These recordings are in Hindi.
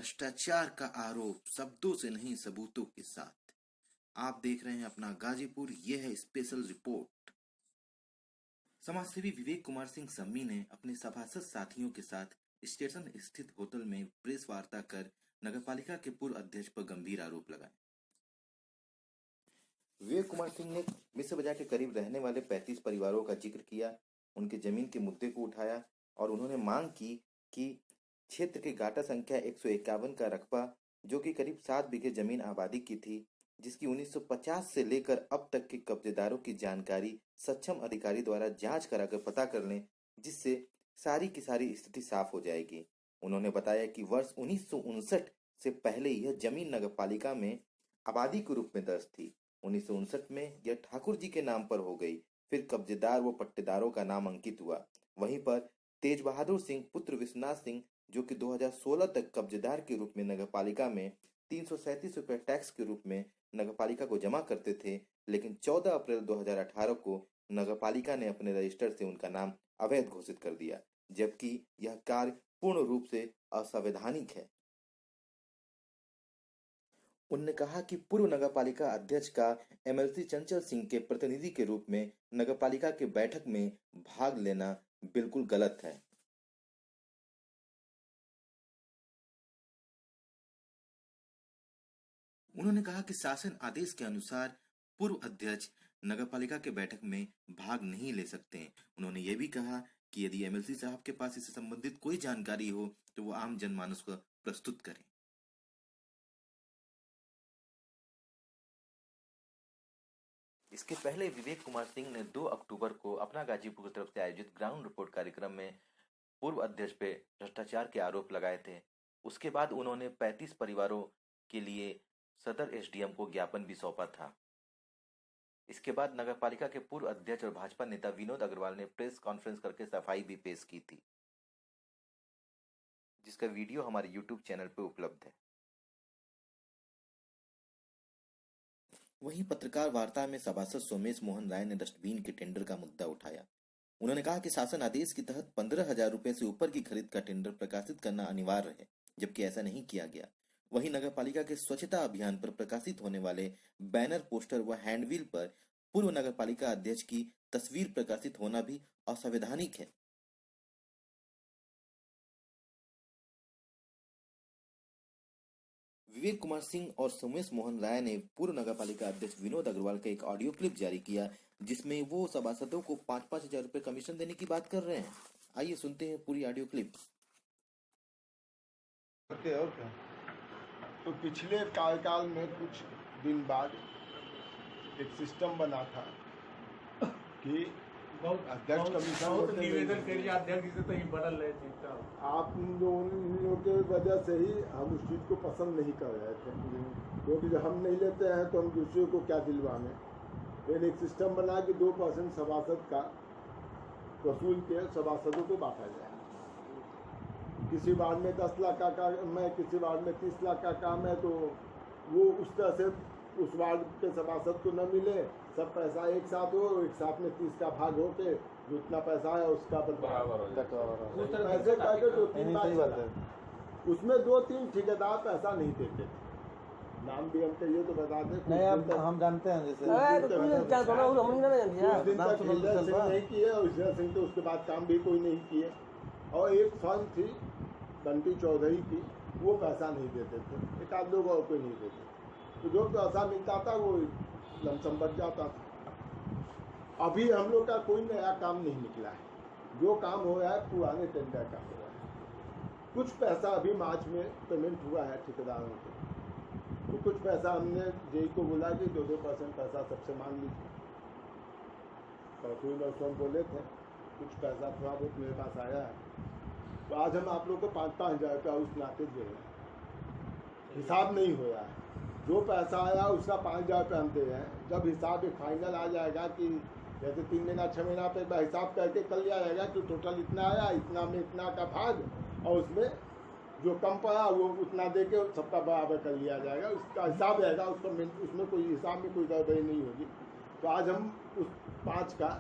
भ्रष्टाचार का आरोप शब्दों से नहीं सबूतों के साथ। आप देख रहे हैं अपना गाजीपुर, यह है स्पेशल रिपोर्ट। समाजसेवी विवेक कुमार सिंह सम्मी ने अपने सभासद साथियों के साथ स्टेशन स्थित होटल में प्रेस वार्ता कर नगरपालिका के पूर्व अध्यक्ष पर गंभीर आरोप लगाए। विवेक कुमार सिंह ने मिश्र बाजार के करीब रहने वाले 35 परिवारों का जिक्र किया, उनके जमीन के मुद्दे को उठाया और उन्होंने मांग की कि क्षेत्र के गाटा संख्या 151 का रकबा, जो कि करीब 7 बीघे जमीन आबादी की थी, जिसकी 1950 से लेकर अब तक के कब्जेदारों की जानकारी सक्षम अधिकारी द्वारा जांच कराकर पता कर लें, जिससे सारी की सारी स्थिति साफ हो जाएगी। उन्होंने बताया कि वर्ष 1959 से पहले यह जमीन नगरपालिका में आबादी के रूप में दर्ज थी। 1959 में यह ठाकुर जी के नाम पर हो गई, फिर कब्जेदार व पट्टेदारों का नाम अंकित हुआ। वहीं पर तेज बहादुर सिंह पुत्र विश्वनाथ सिंह, जो कि 2016 तक कब्जेदार के रूप में नगरपालिका में 337 रुपये टैक्स के रूप में नगरपालिका को जमा करते थे, लेकिन 14 अप्रैल 2018 को नगरपालिका ने अपने रजिस्टर से उनका नाम अवैध घोषित कर दिया, जबकि यह कार्य पूर्ण रूप से असंवैधानिक है। उन्होंने कहा कि पूर्व नगरपालिका अध्यक्ष का एमएलसी चंचल सिंह के प्रतिनिधि के रूप में नगरपालिका के बैठक में भाग लेना बिल्कुल गलत है। उन्होंने कहा कि शासन आदेश के अनुसार पूर्व अध्यक्ष नगरपालिका के बैठक में भाग नहीं ले सकते। उन्होंने ये भी कहा कि यदि एमएलसी साहब के पास इससे संबंधित कोई जानकारी हो तो वो आम जनमानस को प्रस्तुत करें। इसके पहले विवेक कुमार सिंह ने 2 अक्टूबर को अपना गाजीपुर की तरफ से आयोजित ग्राउंड रिपोर्ट कार्यक्रम में पूर्व अध्यक्ष पे भ्रष्टाचार के आरोप लगाए थे। उसके बाद उन्होंने 35 परिवारों के लिए सदर एसडीएम को ज्ञापन भी सौंपा था। इसके बाद नगरपालिका के पूर्व अध्यक्ष और भाजपा नेता विनोद अग्रवाल ने प्रेस कॉन्फ्रेंस करके सफाई भी पेश की थी, जिसका वीडियो हमारे यूट्यूब चैनल पर उपलब्ध है। वहीं पत्रकार वार्ता में सभासद सोमेश मोहन राय ने डस्टबिन के टेंडर का मुद्दा उठाया। उन्होंने कहा कि शासन आदेश के तहत 15,000 रुपए से ऊपर की खरीद का टेंडर प्रकाशित करना अनिवार्य है, जबकि ऐसा नहीं किया गया। वहीं नगरपालिका के स्वच्छता अभियान पर प्रकाशित होने वाले बैनर, पोस्टर व हैंडबिल पर पूर्व नगरपालिका अध्यक्ष की तस्वीर प्रकाशित होना भी असंवैधानिक है। विवेक कुमार सिंह और सोमेश मोहन राय ने पूर्व नगरपालिका अध्यक्ष विनोद अग्रवाल का एक ऑडियो क्लिप जारी किया, जिसमें वो सभासदों को 5-5 हजार रुपए कमीशन देने की बात कर रहे हैं। आइए सुनते हैं पूरी ऑडियो क्लिप। और क्या? तो पिछले कार्यकाल में कुछ दिन बाद एक सिस्टम बना था कि अध्यक्ष कमीशन निवेदन करिए अध्यक्ष से तो ही बदल रहे थे। आप लोगों के वजह से ही हम उस चीज़ को पसंद नहीं कर रहे थे, क्योंकि जब हम नहीं लेते हैं तो हम दूसरे को क्या दिलवाने। फिर एक सिस्टम बना कि 2% सभासद का वसूल के सभासदों को बांटा जाए। किसी वार्ड में 10 लाख का काम है, किसी वार्ड में 30 लाख का काम है, तो वो उस तरह से उस वार्ड के सभासद को न मिले, सब पैसा एक साथ हो, एक साथ में 30 का भाग हो के जो इतना पैसा है उसका बराबर पैसे पैकेट तो 3 बात है। उसमें 2-3 ठेकेदार पैसा नहीं देते थे। नाम भी हम कहिए तो बता दें। नहीं, अब हम जानते हैं। जैसे नहीं किए और विजय सिंह तो उसके बाद काम भी कोई नहीं किए। और एक फर्म थी बंटी चौधरी की, वो पैसा नहीं देते थे, एक आध लोग और कोई नहीं देते। तो जो पैसा मिलता था वो लमसम बच जाता था। अभी हम लोग का कोई नया काम नहीं निकला है, जो काम हो रहा है पुराने टेंडर का हो रहा है। कुछ पैसा अभी मार्च में पेमेंट हुआ है ठेकेदारों को, तो कुछ पैसा हमने जेई को बोला कि 2% पैसा सबसे मांग लीजिए। परसों हम बोले थे, कुछ पैसा थोड़ा बहुत मेरे पास आया है, तो आज हम आप लोग को 5-5 हज़ार रुपया उस नाते दे रहे हैं। हिसाब नहीं हो रहा है, जो पैसा आया उसका 5,000 रुपये हम दे रहे हैं। जब हिसाब एक फाइनल आ जाएगा कि जैसे 3 महीना 6 महीना पे हिसाब करके कल लिया जाएगा कि टोटल इतना आया, इतना में इतना का भाग, और उसमें जो कम पड़ा वो उतना दे के सबका बराबर कर लिया जाएगा। उसका हिसाब रहेगा, उसमें कोई हिसाब में कोई गड़बड़ी नहीं होगी। तो आज हम उस 5 का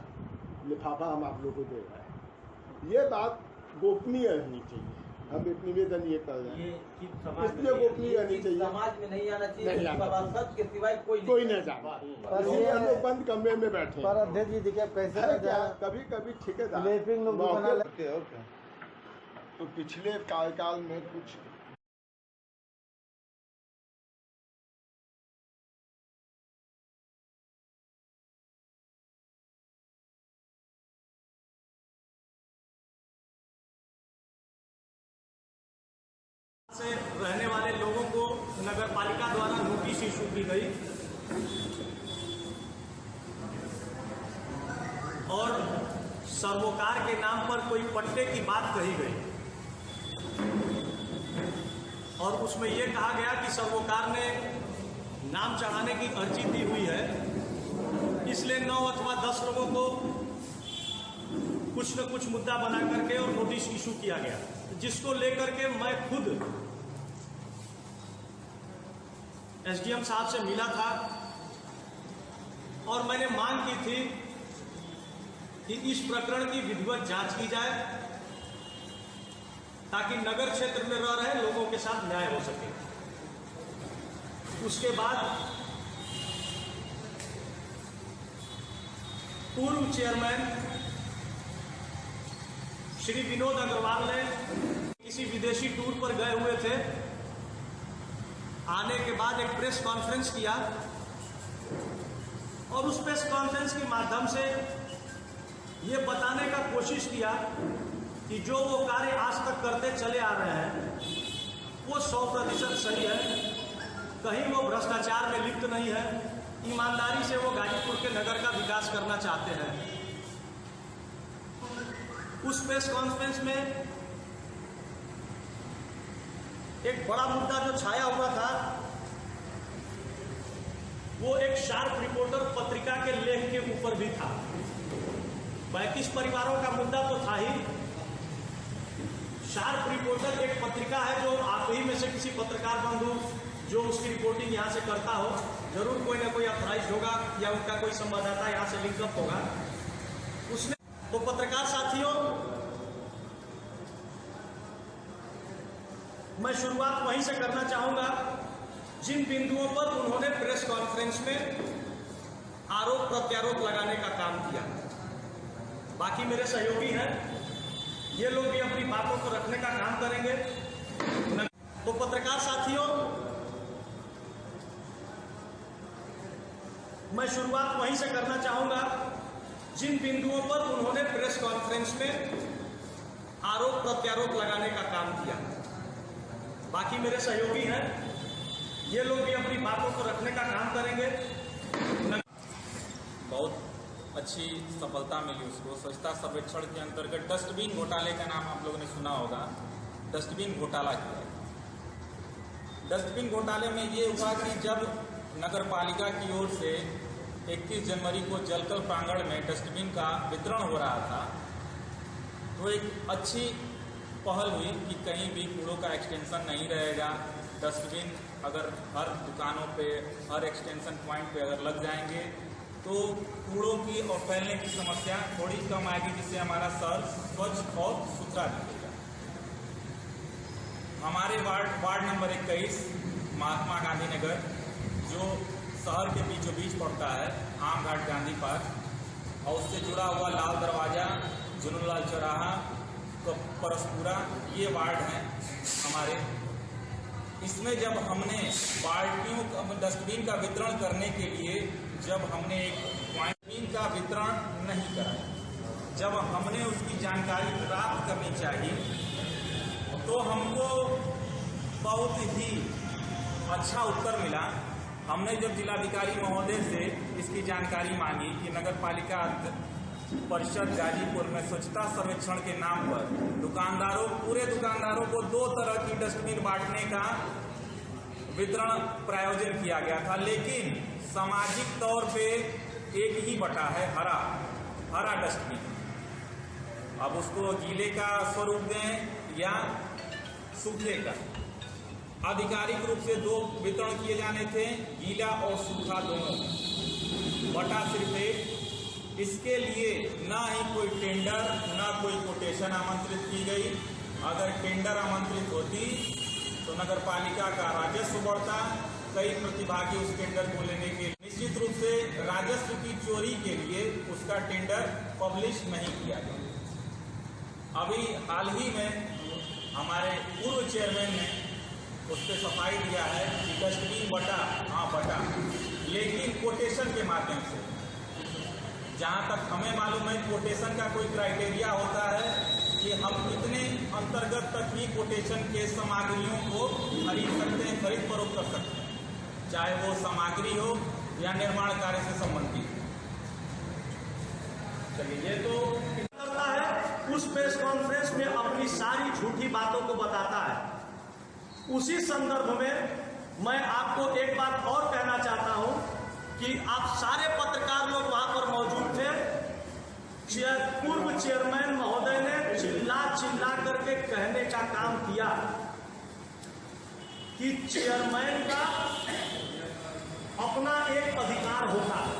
लिफाफा हम आप लोग को दे रहे हैं। ये बात गोपनीय रहनी चाहिए। हम एक निवेदन ये कर रहे हैं, ये कि समाज इसलिए गोपनीय रहनी चाहिए, समाज में नहीं आना नहीं चाहिए, आना सभासद के सिवाय कोई कोई न जाए। पर इसलिए ये- हम लोग बंद कमरे में बैठे पर अध्यक्ष जी देखिए कैसे है क्या, कभी कभी ठेकेदार स्लीपिंग लोग भी मौके बना पर- लेते और क्या। तो पिछले कार्यकाल में कुछ से रहने वाले लोगों को नगर पालिका द्वारा नोटिस इशू की गई और सर्वोकार के नाम पर कोई पट्टे की बात कही गई और उसमें यह कहा गया कि सर्वोकार ने नाम चढ़ाने की अर्जी दी हुई है, इसलिए 9 अथवा 10 लोगों को कुछ न कुछ मुद्दा बना करके और नोटिस इशू किया गया, जिसको लेकर के मैं खुद एसडीएम साहब से मिला था और मैंने मांग की थी कि इस प्रकरण की विधिवत जांच की जाए ताकि नगर क्षेत्र में रह रहे लोगों के साथ न्याय हो सके। उसके बाद पूर्व चेयरमैन श्री विनोद अग्रवाल ने किसी विदेशी टूर पर गए हुए थे, आने के बाद एक प्रेस कॉन्फ्रेंस किया और उस प्रेस कॉन्फ्रेंस के माध्यम से ये बताने का कोशिश किया कि जो वो कार्य आज तक करते चले आ रहे हैं वो 100% सही है, कहीं वो भ्रष्टाचार में लिप्त नहीं है, ईमानदारी से वो गाजीपुर के नगर का विकास करना चाहते हैं। उस प्रेस कॉन्फ्रेंस में एक बड़ा मुद्दा जो छाया हुआ था वो एक शार्प रिपोर्टर पत्रिका के लेख के ऊपर भी था। 32 परिवारों का मुद्दा तो था ही। शार्प रिपोर्टर एक पत्रिका है जो आप ही में से किसी पत्रकार बंधु जो उसकी रिपोर्टिंग यहाँ से करता हो, जरूर कोई ना कोई अथॉराइज्ड होगा या उनका कोई संवाददाता यहाँ से लिंकअप होगा। उसने तो पत्रकार साथियों, मैं शुरुआत वहीं से करना चाहूंगा जिन बिंदुओं पर उन्होंने प्रेस कॉन्फ्रेंस में आरोप प्रत्यारोप लगाने का काम किया। बाकी मेरे सहयोगी हैं, ये लोग भी अपनी बातों को रखने का काम करेंगे। तो पत्रकार साथियों, मैं शुरुआत वहीं से करना चाहूंगा जिन बिंदुओं पर उन्होंने प्रेस कॉन्फ्रेंस में आरोप प्रत्यारोप लगाने का काम किया। बाकी मेरे सहयोगी हैं, ये लोग भी अपनी बातों को रखने का काम करेंगे। बहुत अच्छी सफलता मिली उसको। स्वच्छता सर्वेक्षण के अंतर्गत डस्टबिन घोटाले का नाम आप लोगों ने सुना होगा। डस्टबिन घोटाला किया। डस्टबिन घोटाले में ये हुआ कि जब नगर पालिका की ओर से 31 जनवरी को जलकल प्रांगण में डस्टबिन का वितरण हो रहा था, तो एक अच्छी पहल हुई कि कहीं भी कूड़ों का एक्सटेंशन नहीं रहेगा। डस्टबिन अगर हर दुकानों पे, हर एक्सटेंशन पॉइंट पे अगर लग जाएंगे तो कूड़ों की और फैलने की समस्या थोड़ी कम आएगी, जिससे हमारा शहर स्वच्छ और सुथरा दिखेगा। हमारे वार्ड नंबर 21 महात्मा गांधी नगर, जो शहर के बीचों बीच पड़ता है, आम घाट गांधी पार्क और उससे जुड़ा हुआ लाल दरवाजा, जुनूनलाल चौराहा, तो परसपुरा, ये वार्ड हैं हमारे। इसमें जब हमने बाल्टियों डस्टबिन का वितरण करने के लिए जब हमने एक डस्टबिन का वितरण नहीं कराया, जब हमने उसकी जानकारी प्राप्त करनी चाहिए, तो हमको बहुत ही अच्छा उत्तर मिला। हमने जब जिलाधिकारी महोदय से इसकी जानकारी मांगी कि नगर पालिका परिषद गाजीपुर में स्वच्छता सर्वेक्षण के नाम पर पूरे दुकानदारों को 2 तरह की डस्टबिन बांटने का वितरण प्रायोजन किया गया था, लेकिन सामाजिक तौर पे एक ही बटा है, हरा डस्टबिन। अब उसको गीले का स्वरूप दें या सूखे का। आधिकारिक रूप से 2 वितरण किए जाने थे, गीला और सूखा दोनों, बटा सिर्फ एक। इसके लिए ना ही कोई टेंडर, ना कोई कोटेशन आमंत्रित की गई, अगर टेंडर आमंत्रित होती तो नगर पालिका का राजस्व बढ़ता, कई प्रतिभागी उस टेंडर को लेने के लिए। निश्चित रूप से राजस्व की चोरी के लिए उसका टेंडर पब्लिश नहीं किया गया। अभी हाल ही में हमारे पूर्व चेयरमैन ने उस पर सफाई दिया है कि डस्टबिन बटा, हाँ बटा, लेकिन कोटेशन के माध्यम से। जहाँ तक हमें मालूम है कोटेशन का कोई क्राइटेरिया होता है कि हम इतने अंतर्गत तक ही कोटेशन के सामग्रियों को खरीद सकते हैं, खरीद फरोख्त कर सकते हैं, चाहे वो सामग्री हो या निर्माण कार्य से संबंधित। चलिए, ये तो करता है, उस प्रेस कॉन्फ्रेंस में अपनी सारी झूठी बातों को बताता है। उसी संदर्भ में मैं आपको एक बात और कहना चाहता हूं कि आप सारे पत्रकार लोग वहां पर मौजूद थे। पूर्व चेयरमैन महोदय ने चिल्ला करके कहने का काम किया कि चेयरमैन का अपना एक अधिकार होता है,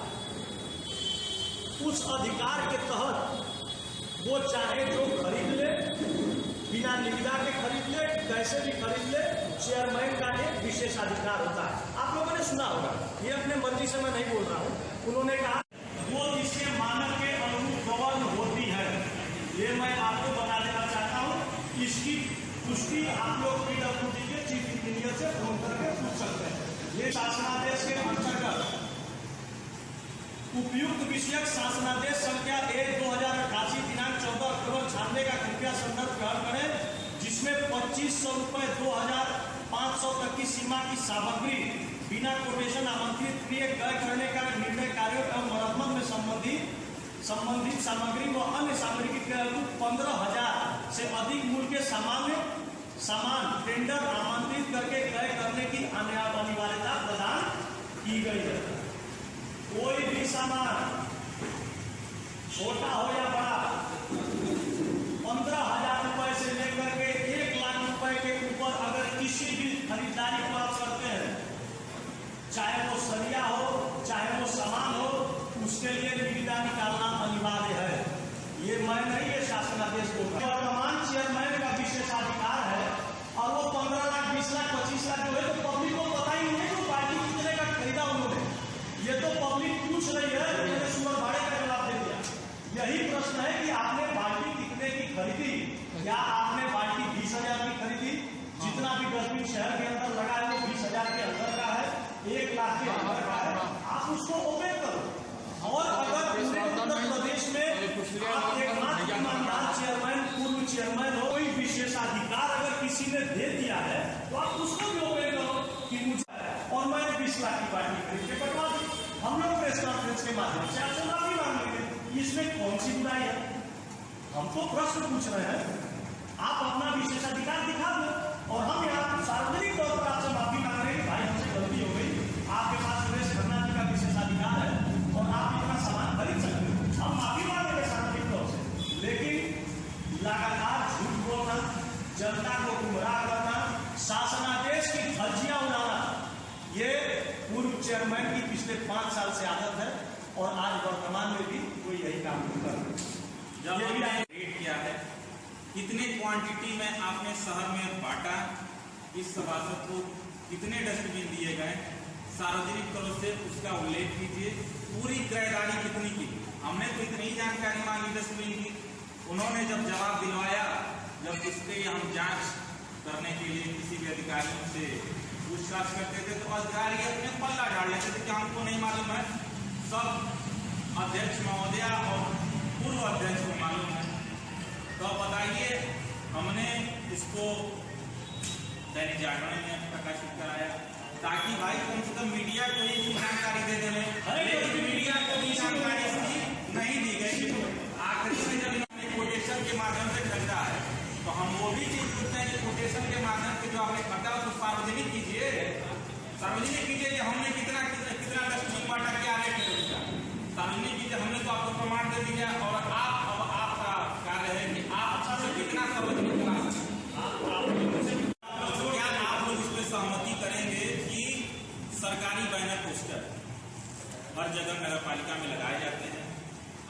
उस अधिकार के तहत वो चाहे जो खरीद ले, बिना निविदा के खरीद ले, कैसे भी खरीद ले, चेयरमैन का एक विशेषाधिकार होता है। आप लोगों ने सुना होगा, ये अपने मर्जी से मैं नहीं बोल रहा हूँ। उन्होंने कहा वो इसके मानक के अनुरूप गवर्न होती है। ये मैं आपको बता देना चाहता हूँ। इसकी पुष्टि आप लोग PWD के चीफ इंजीनियर से फोन करके पूछ सकते हैं। ये शासनादेश के अंतर्गत उपयुक्त विषयक शासनादेश संख्या 1/2088 दिनांक 14 अक्टूबर 96 का कृपया संदर्भ ग्रहण करें, जिसमें 2500 रुपये 2500 तक की सीमा की सामग्री बिना कोटेशन आमंत्रित किए क्रय करने का निर्णय कार्यों एवं मरम्मत में संबंधित सामग्री व अन्य सामग्री के 15,000 से अधिक मूल्य के सामान टेंडर आमंत्रित करके क्रय करने की अनिवार्यता प्रदान की गई है। कोई भी सामान छोटा हो या बड़ा 15,000 रुपए से लेकर के 1 लाख रुपए के ऊपर अगर किसी भी खरीदारी को आप करते हैं, चाहे वो सरिया हो, चाहे वो सामान हो, उसके लिए निविदा निकालना अनिवार्य है। ये मैं नहीं, ये शासनादेश को वर्तमान चेयरमैन का विशेषाधिकार है। और वो 15 लाख 20 लाख 25 लाख जो है तो पब्लिक को पता ही नहीं तो पार्टी कितने का खरीदा उन्होंने। ये तो पब्लिक पूछ रही है, मैंने सुअर भाड़े का जवाब दे दिया। यही प्रश्न है कि आपने बाल्टी कितने की खरीदी? क्या आपने बाल्टी 20,000 की खरीदी? जितना भी डस्टबिन शहर के अंदर लगा है वो 20,000 के अंदर का है, 1 लाख के अंदर का है। आप उसको ओपन करो। और अगर पूरे उत्तर प्रदेश में आप एकमात्र ईमानदार चेयरमैन, पूर्व चेयरमैन हो, कोई विशेषाधिकार अगर किसी ने दे दिया है तो आप उसको भी ओपन करो कि मुझे और मैंने 20 लाख की बाल्टी खरीद के कटवा दी। हम लोग प्रेस कॉन्फ्रेंस के माध्यम से आपसे माफी मांग लेंगे, इसमें कौन सी बुराई है? हम तो प्रश्न पूछ रहे हैं, आप अपना विशेषाधिकार दिखा दो और हम यहाँ सार्वजनिक तौर पर आपसे माफी मांग रहे हैं। भाई हमसे गलती हो गई, आपके पास सुरेश खन्ना जी का विशेषाधिकार है और आप इतना सामान खरीद सकते हो, हम माफी मांगेंगे सार्वजनिक तौर से। लेकिन लगातार झूठ बोलना, जनता को गुमराह करना, शासनादेश की धज्जियां उड़ाना, ये पूर्व चेयरमैन की पिछले 5 साल से आदत है और आज वर्तमान में भी वो यही काम कर रहे हैं। जब हमने रेट किया है, कितने क्वांटिटी में आपने शहर में बांटा, इस सभासद को कितने डस्टबिन दिए गए, सार्वजनिक तौर से उसका उल्लेख कीजिए। पूरी क्रयदारी कितनी की? हमने तो इतनी ही जानकारी मांगी डस्टबिन की। उन्होंने जब जवाब दिलवाया, जब इसके हम जांच करने के लिए किसी भी अधिकारियों से पूछताछ करते थे तो अधिकारी अपने पल्ला डाल लेते थे कि हमको नहीं मालूम है। सब अध्यक्ष महोदया और पूर्व अध्यक्ष को मालूम है। तो बताइए, हमने इसको दैनिक जागरण में प्रकाशित कराया ताकि भाई कम से कम मीडिया को ही जानकारी दे देने, लेकिन मीडिया को भी जानकारी इसकी नहीं दी गई। आखिरी में जब इन्होंने कोटेशन के माध्यम से खरीदा है तो हम वो भी चीज पूछते हैं कि कोटेशन के माध्यम से जो आपने खरीदा उसको सार्वजनिक कीजिए, सार्वजनिक कीजिए कि हमने कितना डस्टबिन बांटा, क्या रेट है उसका, सार्वजनिक कीजिए। हमने तो आपको प्रमाण दे दिया और आपका कार्य है कि आप कितना सार्वजनिक करा सकते। क्या आप लोग इस पर सहमति करेंगे कि सरकारी बैनर पोस्टर हर जगह नगर पालिका में लगाए जाते हैं,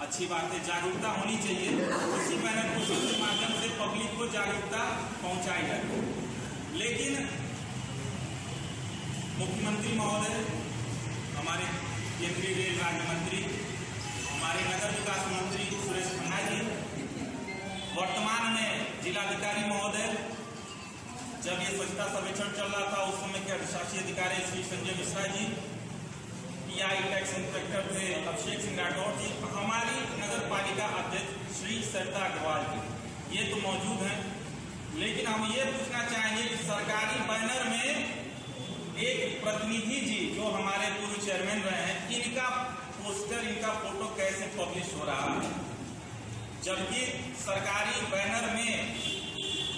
अच्छे अच्छी बात है, जागरूकता होनी चाहिए। इसी बैनर पोस्टर के माध्यम से पब्लिक को जागरूकता पहुंचाई जाए। लेकिन मुख्यमंत्री महोदय, हमारे केंद्रीय रेल राज्य मंत्री, हमारे नगर विकास मंत्री सुरेश खन्ना जी, वर्तमान में जिलाधिकारी महोदय, जब ये स्वच्छता सर्वेक्षण चल रहा था उस समय के अधिशासी अधिकारी Shri Sanjay Mishra ji, pi tax inspector थे अभिषेक सिंह राठौर जी, हमारी नगर पालिका अध्यक्ष श्री सरिता अग्रवाल जी, ये तो मौजूद हैं। लेकिन हम ये पूछना चाहेंगे कि सरकारी बैनर में एक प्रतिनिधि जी जो हमारे पूर्व चेयरमैन रहे हैं, इनका पोस्टर, इनका फोटो कैसे पब्लिश हो रहा है, जबकि सरकारी बैनर में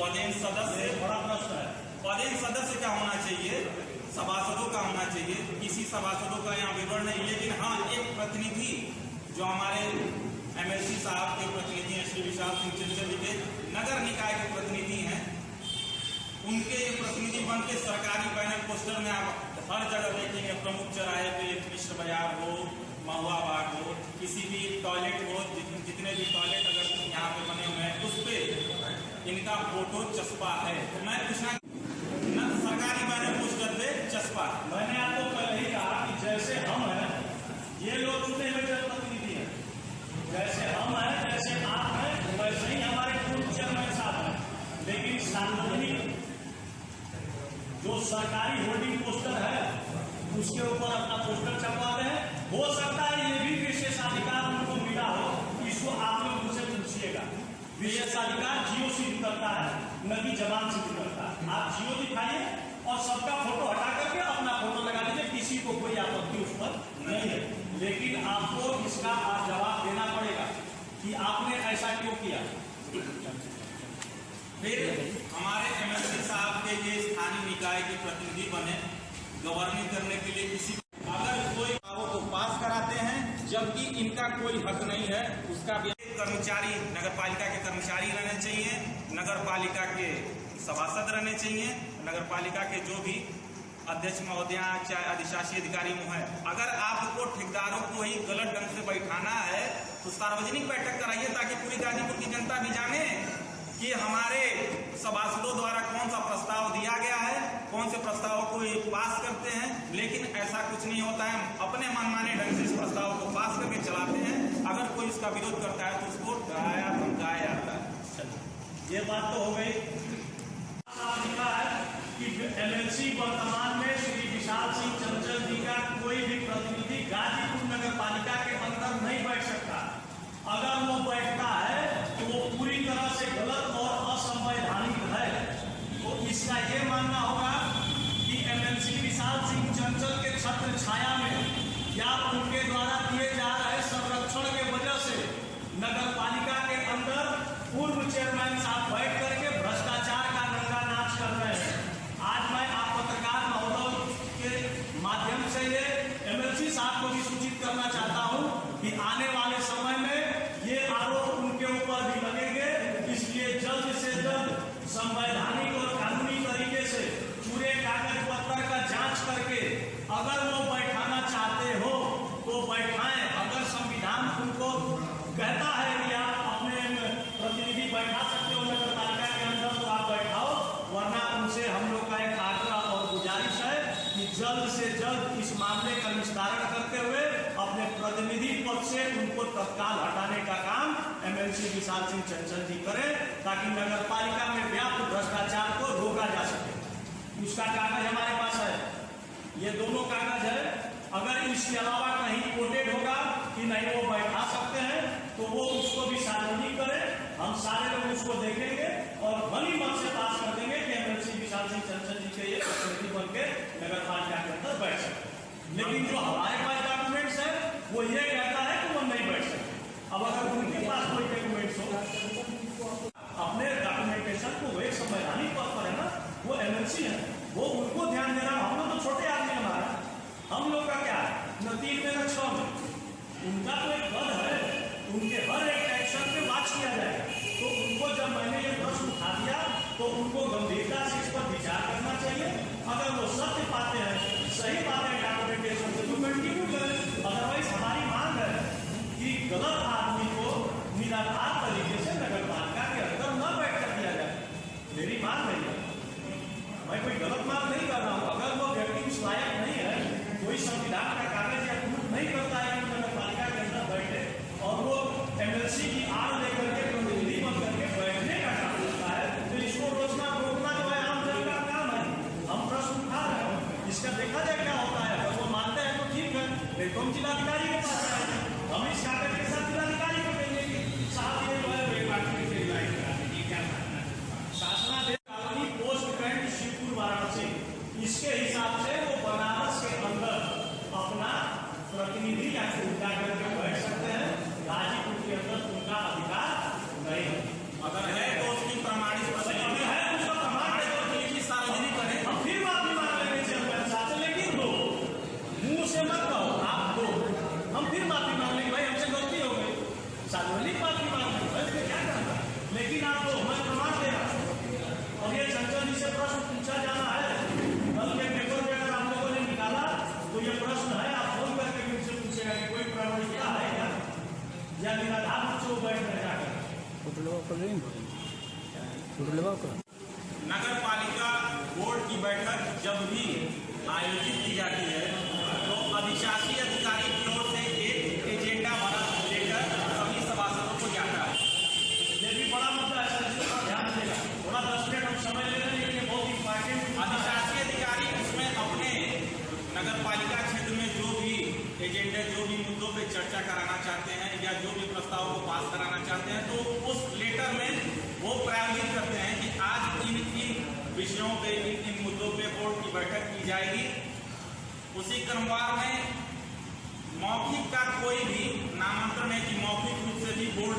पदेन सदस्य, बड़ा प्रश्न है, पदेन सदस्य का होना चाहिए, सभासदों का होना चाहिए, किसी सभासदों का यहाँ विवरण नहीं। लेकिन हाँ, एक प्रतिनिधि जो हमारे एमएलसी साहब के प्रतिनिधि हैं, श्री विशाल सिंह चंचल जी के नगर निकाय के प्रतिनिधि हैं, उनके प्रतिनिधि बन के सरकारी बैनर पोस्टर में आप हर जगह देखेंगे, प्रमुख चौराहे पे, मिश्र बाजार हो, महुआ बाग हो, किसी भी टॉयलेट हो, जितने भी टॉयलेट अगर यहाँ पे बने हुए हैं उस पे इनका फोटो चस्पा है। तो मैं पूछना, सरकारी बैनर पोस्टर पे चस्पा, मैंने आपको पहले ही कहा कि जैसे हम हैं, ये लोग चुने हुए जनप्रतिनिधि हैं, जैसे हम हैं, जैसे आप हैं, वैसे ही हमारे पूर्व चेयरमैन साहब हैं। लेकिन सार्वजनिक जो सरकारी होर्डिंग पोस्टर है उसके ऊपर अपना पोस्टर छपवा दें। हो सकता है ये भी विशेषाधिकार उनको मिला हो, इसको आप लोग उनसे पूछिएगा। विशेषाधिकार जियो सिद्ध करता है, न कि जबान सिद्ध करता है। आप जियो दिखाइए और सबका फोटो हटा करके अपना फोटो लगा दीजिए, किसी को कोई आपत्ति उस पर नहीं है। लेकिन आपको इसका जवाब देना पड़ेगा कि आपने ऐसा क्यों किया। फिर हमारे एमएलसी साहब के ये स्थानीय निकाय के प्रतिनिधि बने गवर्निंग करने के लिए, किसी अगर कोई कामों को पास कराते हैं जबकि इनका कोई हक नहीं है, उसका भी कर्मचारी, नगर पालिका के कर्मचारी रहने चाहिए, नगर पालिका के सभासद रहने चाहिए, नगर पालिका के जो भी अध्यक्ष महोदय चाहे अधिशासी अधिकारी है। अगर आपको ठेकेदारों को ही गलत ढंग से बैठाना है तो सार्वजनिक बैठक कराइए, ताकि पूरी गाजीपुर की जनता भी जाने कि हमारे सभासदों द्वारा कौन सा प्रस्ताव दिया गया है, कौन से प्रस्तावों को ये पास करते हैं। लेकिन ऐसा कुछ नहीं होता है, अपने मनमाने ढंग से इस प्रस्ताव को पास करके चलाते हैं। अगर कोई इसका विरोध करता है तो उसको डराया धमकाया जाता है। ये बात तो हो गई। लिखा है कि एमएलसी वर्तमान में श्री विशाल सिंह चंचल जी का कोई भी प्रतिनिधि गाजीपुर नगर पालिका के अंदर नहीं बैठ सकता। अगर वो बैठता है तो वो पूरी तरह से गलत और असंवैधानिक है। तो इसका ये मानना होगा कि एमएलसी विशाल सिंह चंचल के छत्र छाया में या उनके द्वारा दिए जा रहे संरक्षण के वजह से नगर पालिका के अंदर पूर्व चेयरमैन साहब बैठ करके भ्रष्टाचार का नंगा नाच कर रहे हैं। आज मैं आप पत्रकार महोदय के माध्यम से ये एमएलसी साहब को भी सूचित करना चाहता हूं कि आने वाले समय में ये आरोप उनके ऊपर भी लगेंगे। इसलिए जल्द से जल्द संवैधानिक और कानूनी तरीके से पूरे कागज पत्र का जांच करके अगर वो बैठाना चाहते हो तो बैठाएं। अगर संविधान उनको कहता है कि आप अपने प्रतिनिधि बैठा सकते हो नगर पालिका के अंदर तो आप बैठाओ, वरना उनसे हम लोग का एक आग्रह और गुजारिश है कि जल्द से जल्द इस मामले का निस्तारण करते हुए अपने प्रतिनिधि पद से उनको तत्काल हटाने का काम एमएलसी विशाल सिंह चंचल जी करें, ताकि नगर पालिका में व्याप्त भ्रष्टाचार को रोका जा सके। उसका कागज हमारे पास है, ये दोनों कागज है। अगर इसके अलावा कहीं कोटेड होगा कि नहीं वो बैठा सकते हैं तो वो उसको भी सार्वजनिक करें, हम सारे लोग उसको देखेंगे और भली मत से पास कर देंगे कि एमएलसी विशाल सिंह चंचल जी के ये प्रतिनिधि बन के नगर पालिका के अंदर बैठ सकते। लेकिन जो हमारे पास डॉक्यूमेंट्स है वो ये कहता है कि वो नहीं बैठ सकते। अब अगर उनके पास कोई डॉक्यूमेंट्स हो, अपने डॉक्यूमेंटेशन को, वो एक संवैधानिक पद पर है ना, वो एमएलसी है, वो उनको ध्यान देना। हम लोग तो छोटे आदमी, हमारा हम लोग का क्या है, न 3 में न 6 में, उनका तो एक पद है, उनके हर एक एक्शन पे बात किया जाएगा। तो उनको जब मैंने ये प्रश्न उठा दिया तो उनको गंभीरता से इस पर विचार करना चाहिए। अगर वो सत्य पाते हैं, सही बात है डॉक्यूमेंटेशन से, तो कंटिन्यू करें। अदरवाइज हमारी मांग है कि गलत आदमी को निराधार तरीके से नगर पालिका के अंदर न बैठ कर दिया जाए। मेरी मांग है, मैं कोई गलत मांग नहीं कर रहा हूँ। अगर वो व्यक्ति उस लायक नहीं है, कोई संविधान का कागज या प्रूफ नहीं करता है कि नगर पालिका के अंदर बैठे और वो एमएलसी की आड़ लेकर के प्रतिनिधि बन करके बैठने का काम करता है, तो इसको रोकना जो है आम जन का काम है। हम प्रश्न उठा रहे हैं, इसका देखा जाए क्या होता है। अगर वो मानते हैं तो ठीक है, नहीं तो हम जिलाधिकारी के पास जाएंगे। हम इस कागज के साथ जिलाधिकारी को भेजेंगे, साथ ये जो है शासनादेश colony post cantt Shivpur Varanasi, इसके हिसाब से वो बनारस के अंदर अपना प्रतिनिधि या उनका करके बैठ सकते हैं। गाजीपुर के अंदर उनका अधिकार नहीं है। अगर है तो उसकी प्रमाणित है उसका प्रमाण सार्वजनिक करें। हम फिर माफी मांग लेंगे चेयरमैन साहब से, लेकिन दो मुंह से मत कहो, आप दो, हम फिर माफी मांग लेंगे, भाई हमसे गलती हो गई, सार्वजनिक माफी मांग लेंगे, इसमें क्या करना। लेकिन आप दो, मैं प्रमाण दे रहा हूँ। और ये चंचल जी से प्रश्न पूछा जाना है, कल के पेपर में अगर आप लोगों ने निकाला तो ये प्रश्न है, आप फोन करके मुझसे पूछेगा कि कोई प्रामाणिकता है क्या, या निराधार रूप से वो बैठ रहे जाकर। नगर पालिका बोर्ड की बैठक जब भी आयोजित की जाती है तो अधिशासी अधिकारी की ओर से एक एजेंडा बना लेकर सभी सभासदों को जाता है। ये भी बड़ा मुद्दा है सर, इस पर ध्यान देगा। थोड़ा 10 मिनट हम समय ले रहे हैं, लेकिन ये बहुत इंपॉर्टेंट। अधिशासी अधिकारी इसमें अपने नगर पालिका क्षेत्र में जो भी एजेंडे, जो भी मुद्दों पे चर्चा कराना चाहते हैं या जो भी प्रस्ताव को पास कराना चाहते हैं, तो उस लेटर में वो प्रायोजित करते हैं कि आज इन विषयों पे, इन मुद्दों पे बोर्ड की बैठक की जाएगी। उसी क्रमवार में मौखिक का कोई भी नामांतरण है कि मौखिक रूप से भी बोर्ड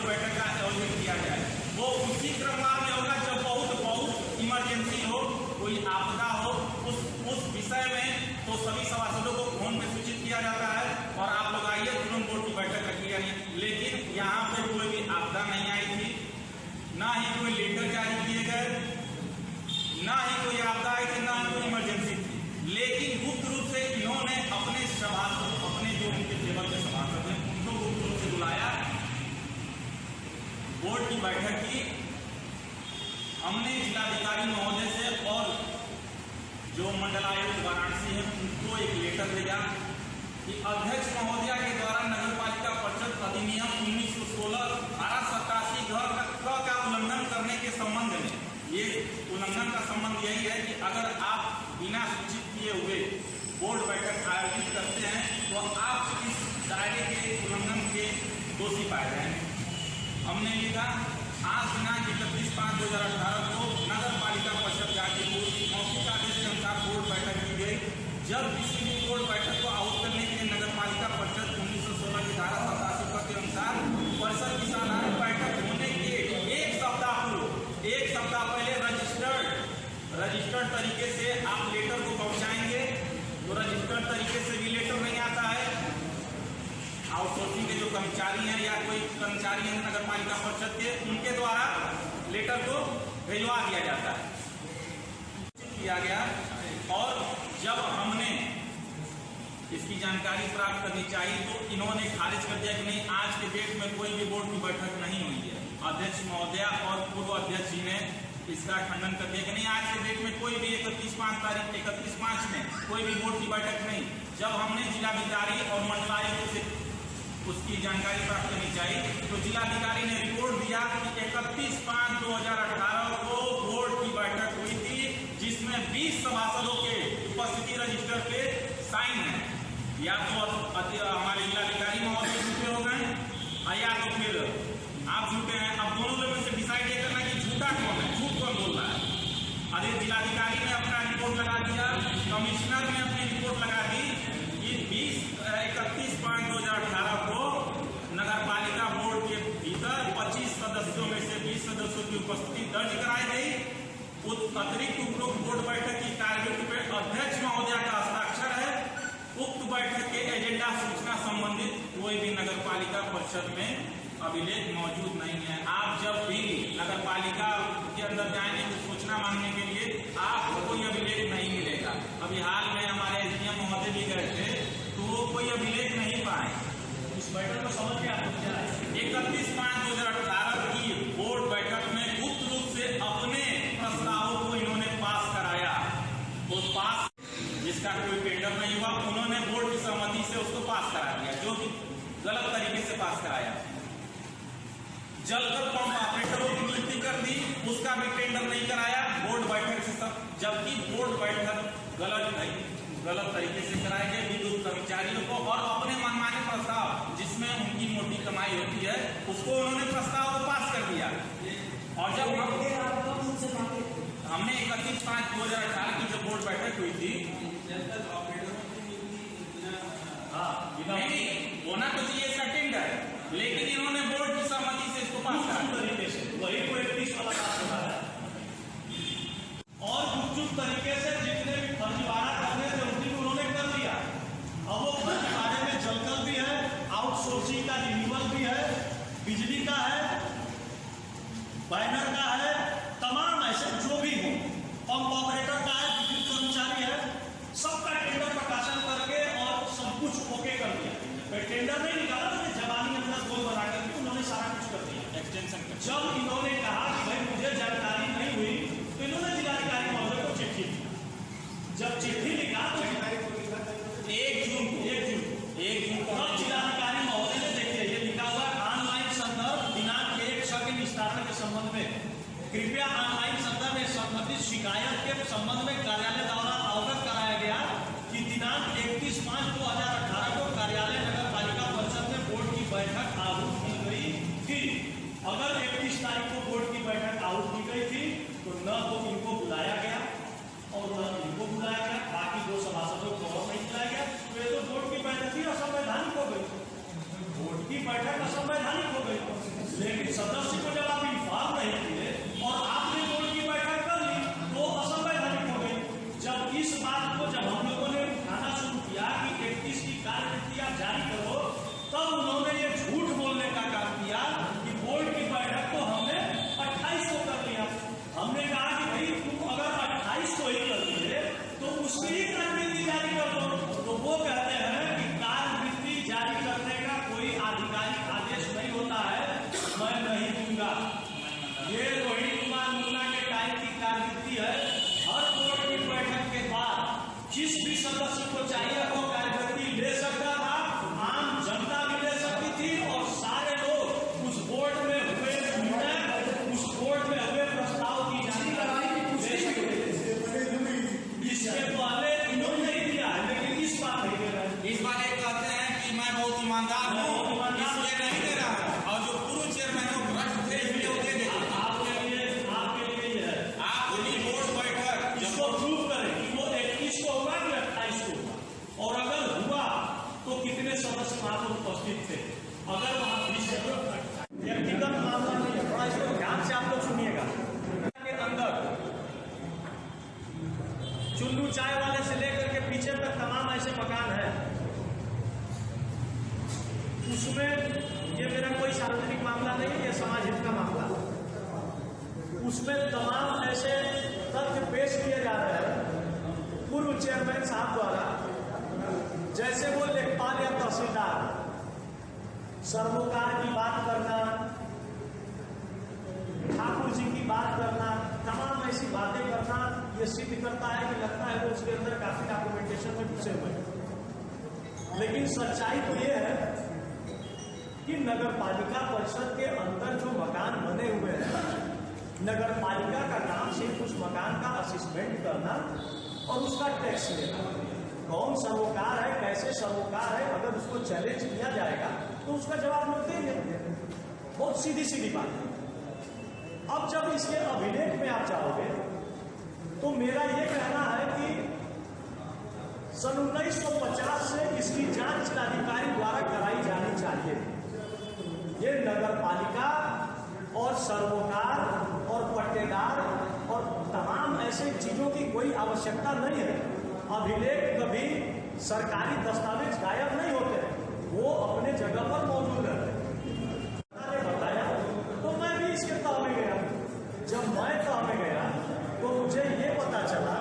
बैठक का आयोजन किया जाए। वो उसी क्रमवार में होगा जब बहुत इमरजेंसी हो, कोई आपदा हो, उस विषय में तो सभी सभासदों को फोन में सूचित किया जाता है और आप लोग आइए, तुरंत बोर्ड की बैठक रखी जानी। लेकिन यहाँ पे कोई भी आपदा नहीं आई थी, ना ही कोई लेटर जारी किए गए, ना ही कोई आपदा आई थी, ना ही कोई इमरजेंसी थी। लेकिन गुप्त रूप से इन्होंने अपने सभासद, अपने जो उनके टेबल के सभासद हैं, उनको गुप्त रूप से बुलाया, बोर्ड की बैठक की। हमने जिलाधिकारी महोदय से और जो मंडलायुक्त वाराणसी है उनको एक लेटर भेजा कि अध्यक्ष महोदय के द्वारा नगर पालिका परिषद अधिनियम 1916 धारा 87 का उल्लंघन करने के संबंध में, ये उल्लंघन का संबंध यही है कि अगर आप बिना सूचित किए हुए बोर्ड बैठक आयोजित करते हैं तो आप इस दायरे के उल्लंघन के दोषी पाए जाएंगे। हमने लिखा, आज दिनांक 31/5/2018 को नगर पालिका परिषद गाजीपुर मौखिक आदेश के अनुसार बोर्ड बैठक की गई। जब किसी भी बोर्ड बैठक को आहूत करने के लिए नगर पालिका परिषद 1916 की धारा 87 के अनुसार परिषद की साधारण बैठक होने के एक सप्ताह पहले रजिस्टर्ड तरीके से आप लेटर को पहुंचाएंगे। तो रजिस्टर्ड तरीके से भी लेटर नहीं आता है। आउटसोर्सिंग के जो कर्मचारी हैं या कोई कर्मचारी हैं नगर पालिका परिषद के, उनके द्वारा लेटर को भिजवा दिया जाता है, किया गया। और जब हमने इसकी जानकारी प्राप्त करनी चाहिए तो इन्होंने खारिज कर दिया कि नहीं, आज के डेट में कोई भी बोर्ड की बैठक नहीं हुई है। अध्यक्ष महोदय और पूर्व अध्यक्ष जी ने इसका खंडन कर दिया कि नहीं, आज के डेट में कोई भी 31/5 में कोई भी बोर्ड की बैठक नहीं। जब हमने जिलाधिकारी और मंडलायुक्त से उसकी जानकारी प्राप्त करनी चाहिए तो जिलाधिकारी ने रिपोर्ट दिया कि 31/5/2018 को बोर्ड की बैठक हुई थी, जिसमें 20 सभासदों के उपस्थिति रजिस्टर पे साइन है। या तो हमारे जिलाधिकारी महोदय झूठे हो गए या तो फिर आप झूठे हैं। अब दोनों लोगों से डिसाइड ये करना कि झूठा कौन है, झूठ कौन बोल रहा है। अरे जिलाधिकारी ने अपना रिपोर्ट लगा दिया, कमिश्नर ने अपनी रिपोर्ट लगा दी कि 31/5/2018 को नगर पालिका बोर्ड के भीतर 25 सदस्यों में से 20 सदस्यों की उपस्थिति दर्ज कराई गई। अतिरिक्त उपरोक्त बोर्ड बैठक की कार्यवृत्ति पर अध्यक्ष महोदय का हस्ताक्षर है। उक्त बैठक के एजेंडा सूचना संबंधित कोई भी नगर पालिका परिषद में अभिलेख मौजूद नहीं है। आप जब भी नगर पालिका के अंदर जाएंगे तो सूचना मांगने के लिए आपको कोई अभिलेख नहीं मिलेगा। अभी हाल में हमारे एसडीएम महोदय भी गए थे तो वो कोई अभिलेख नहीं पाए। इस बैठक को समझ के आपको क्या है? 31/5/2018 की बोर्ड बैठक में गुप्त रूप से अपने प्रस्तावों को इन्होंने पास कराया। वो पास जिसका कोई टेंडर नहीं हुआ, उन्होंने बोर्ड की सहमति से उसको पास करा दिया, जो कि गलत तरीके से पास कराया। जलकर पंप ऑपरेटरों की नियुक्ति कर दी, उसका भी टेंडर नहीं कराया बोर्ड बैठक से सब, जबकि बोर्ड बैठक गलत तरीके से कराए गए विद्युत कर्मचारियों को, और अपने मनमाने प्रस्ताव जिसमें उनकी मोटी कमाई होती है उसको उन्होंने प्रस्ताव को पास कर दिया। और जब हमने 31/5/2018 की जब बोर्ड बैठक हुई थी, नहीं होना तो चाहिए इसका टेंडर, लेकिन इन्होंने बोर्ड की सहमति से इसको पास करा तरीके से, वही को 31 वाला काम होता है। और गुपचुप तरीके से जितने भी फर्जीवाड़ा करने थे उसी को उन्होंने कर दिया। अब वो फर्जीवाड़े में जलकर भी है, आउटसोर्सिंग का रिन्यूअल भी है, बिजली का है, बैनर का है, तमाम ऐसे जो भी हो, पंप ऑपरेटर का है, विद्युत कर्मचारी है, सबका टेंडर प्रकाशन करके और सब कुछ ओके कर दिया। टेंडर नहीं निकाला तो जवानी अपना गोल बना करके उन्होंने सारा कुछ कर दिया, एक्सटेंशन कर। जब इन्होंने कहा कि भाई मुझे जानकारी नहीं हुई, तो इन्होंने जिलाधिकारी महोदय को चिट्ठी दी। जब चिट्ठी लिखा तो 1 जून को तब जिलाधिकारी महोदय ने देखिए ये लिखा हुआ ऑनलाइन संदर्भ दिनांक 1/6 के निस्तारण के संबंध में कृपया ऑनलाइन संदर्भ में संबंधित शिकायत के संबंध में कार्यालय द्वारा अवगत कराया गया कि दिनांक 31/5/2018 को कार्यालय नगर पालिका परिषद में बोर्ड की बैठक आहूत की गई थी। अगर 31 तारीख को बोर्ड की बैठक आहूत की गई थी तो न तो इनको बुलाया गया और न इनको बुलाया गया, बाकी 2 सभासदों को और नहीं बुलाया गया, तो ये तो बोर्ड की बैठक ही असंवैधानिक हो गई। बोर्ड की बैठक असंवैधानिक हो गई, लेकिन सदस्य को जब आप इन्फॉर्म नहीं किए और आपने बोर्ड की बैठक कर ली तो असंवैधानिक हो गई। जब इस बात को जब हम लोगों ने उठाना शुरू किया कि 31 की कार्यनीति आप जारी करो, तब उन्होंने ये झूठ बोलने का काम किया कि बोर्ड की बैठक को हमने 28 को कर लिया। हमने कहा कि भाई तुम अगर 28 को ही करती है तो उसकी ही कार्यनीति जारी कर दो। तो वो कहते हैं कि कार्यनीति जारी करने का कोई आधिकारिक आदेश नहीं होता है, मैं नहीं दूंगा। ये रोहिणी कुमार मुन्ना के टाइम की कार्यनीति है। हर बोर्ड की बैठक के बाद जिस भी सदस्य को चाहिए वो कार्यनीति ले सकता था, आम जनता भी ले सकती थी, और सारे लोग उस बोर्ड में हुए निर्णय, उस बोर्ड में हुए प्रस्ताव की जानकारी ले सकते थे। इसके पहले इन्होंने नहीं दिया, लेकिन इस बार नहीं दे रहे। इस बार एक कहते हैं कि मैं बहुत ईमानदार हूँ, इसलिए नहीं दे रहा हूँ, और जो पूर्व चेयरमैन हो भ्रष्ट थे इसलिए वो दे देते। आपके लिए ये है, आप उन्हीं बोर्ड बैठक जिसको प्रूव करें कि वो 31 को होगा कि 28 को होगा, और अगर हुआ तो कितने सदस्य वहां पर उपस्थित थे। अगर वहां व्यक्तिगत मामला नहीं है, थोड़ा इसको ध्यान से आप लोग सुनिएगा। के अंदर चुल्लू चाय वाले से लेकर के पीछे तक तमाम ऐसे मकान हैं, उसमें ये मेरा कोई सार्वजनिक मामला नहीं है, ये समाज हित का मामला। उसमें तमाम ऐसे तथ्य पेश किए जा रहे हैं पूर्व चेयरमैन साहब द्वारा, जैसे वो लेखपाल या तहसीलदार सरोकार की बात करना, ठाकुर जी की बात करना, तमाम ऐसी बातें करना, ये सिद्ध करता है कि लगता है वो उसके अंदर काफी डॉक्यूमेंटेशन में घुसे हुए हैं। लेकिन सच्चाई तो ये है कि नगर पालिका परिषद के अंदर जो मकान बने हुए हैं, नगर पालिका का काम सिर्फ उस मकान का असेसमेंट करना और उसका टैक्स लेना। कौन सरोकार है, कैसे सरोकार है, अगर उसको चैलेंज किया जाएगा तो उसका जवाब लोग देंगे। बहुत सीधी सीधी बात है। अब जब इसके अभिलेख में आप जाओगे तो मेरा ये कहना है कि सन 1950 से इसकी जांच जिलाधिकारी द्वारा कराई जानी चाहिए। ये नगर पालिका और सरोकार और पट्टेदार और तमाम ऐसे चीजों की कोई आवश्यकता नहीं है। अभिलेख कभी सरकारी दस्तावेज गायब नहीं होते, वो अपने जगह पर मौजूद है। बताया तो मैं भी इसके तह में गया। जब मैं तह में गया तो मुझे ये पता चला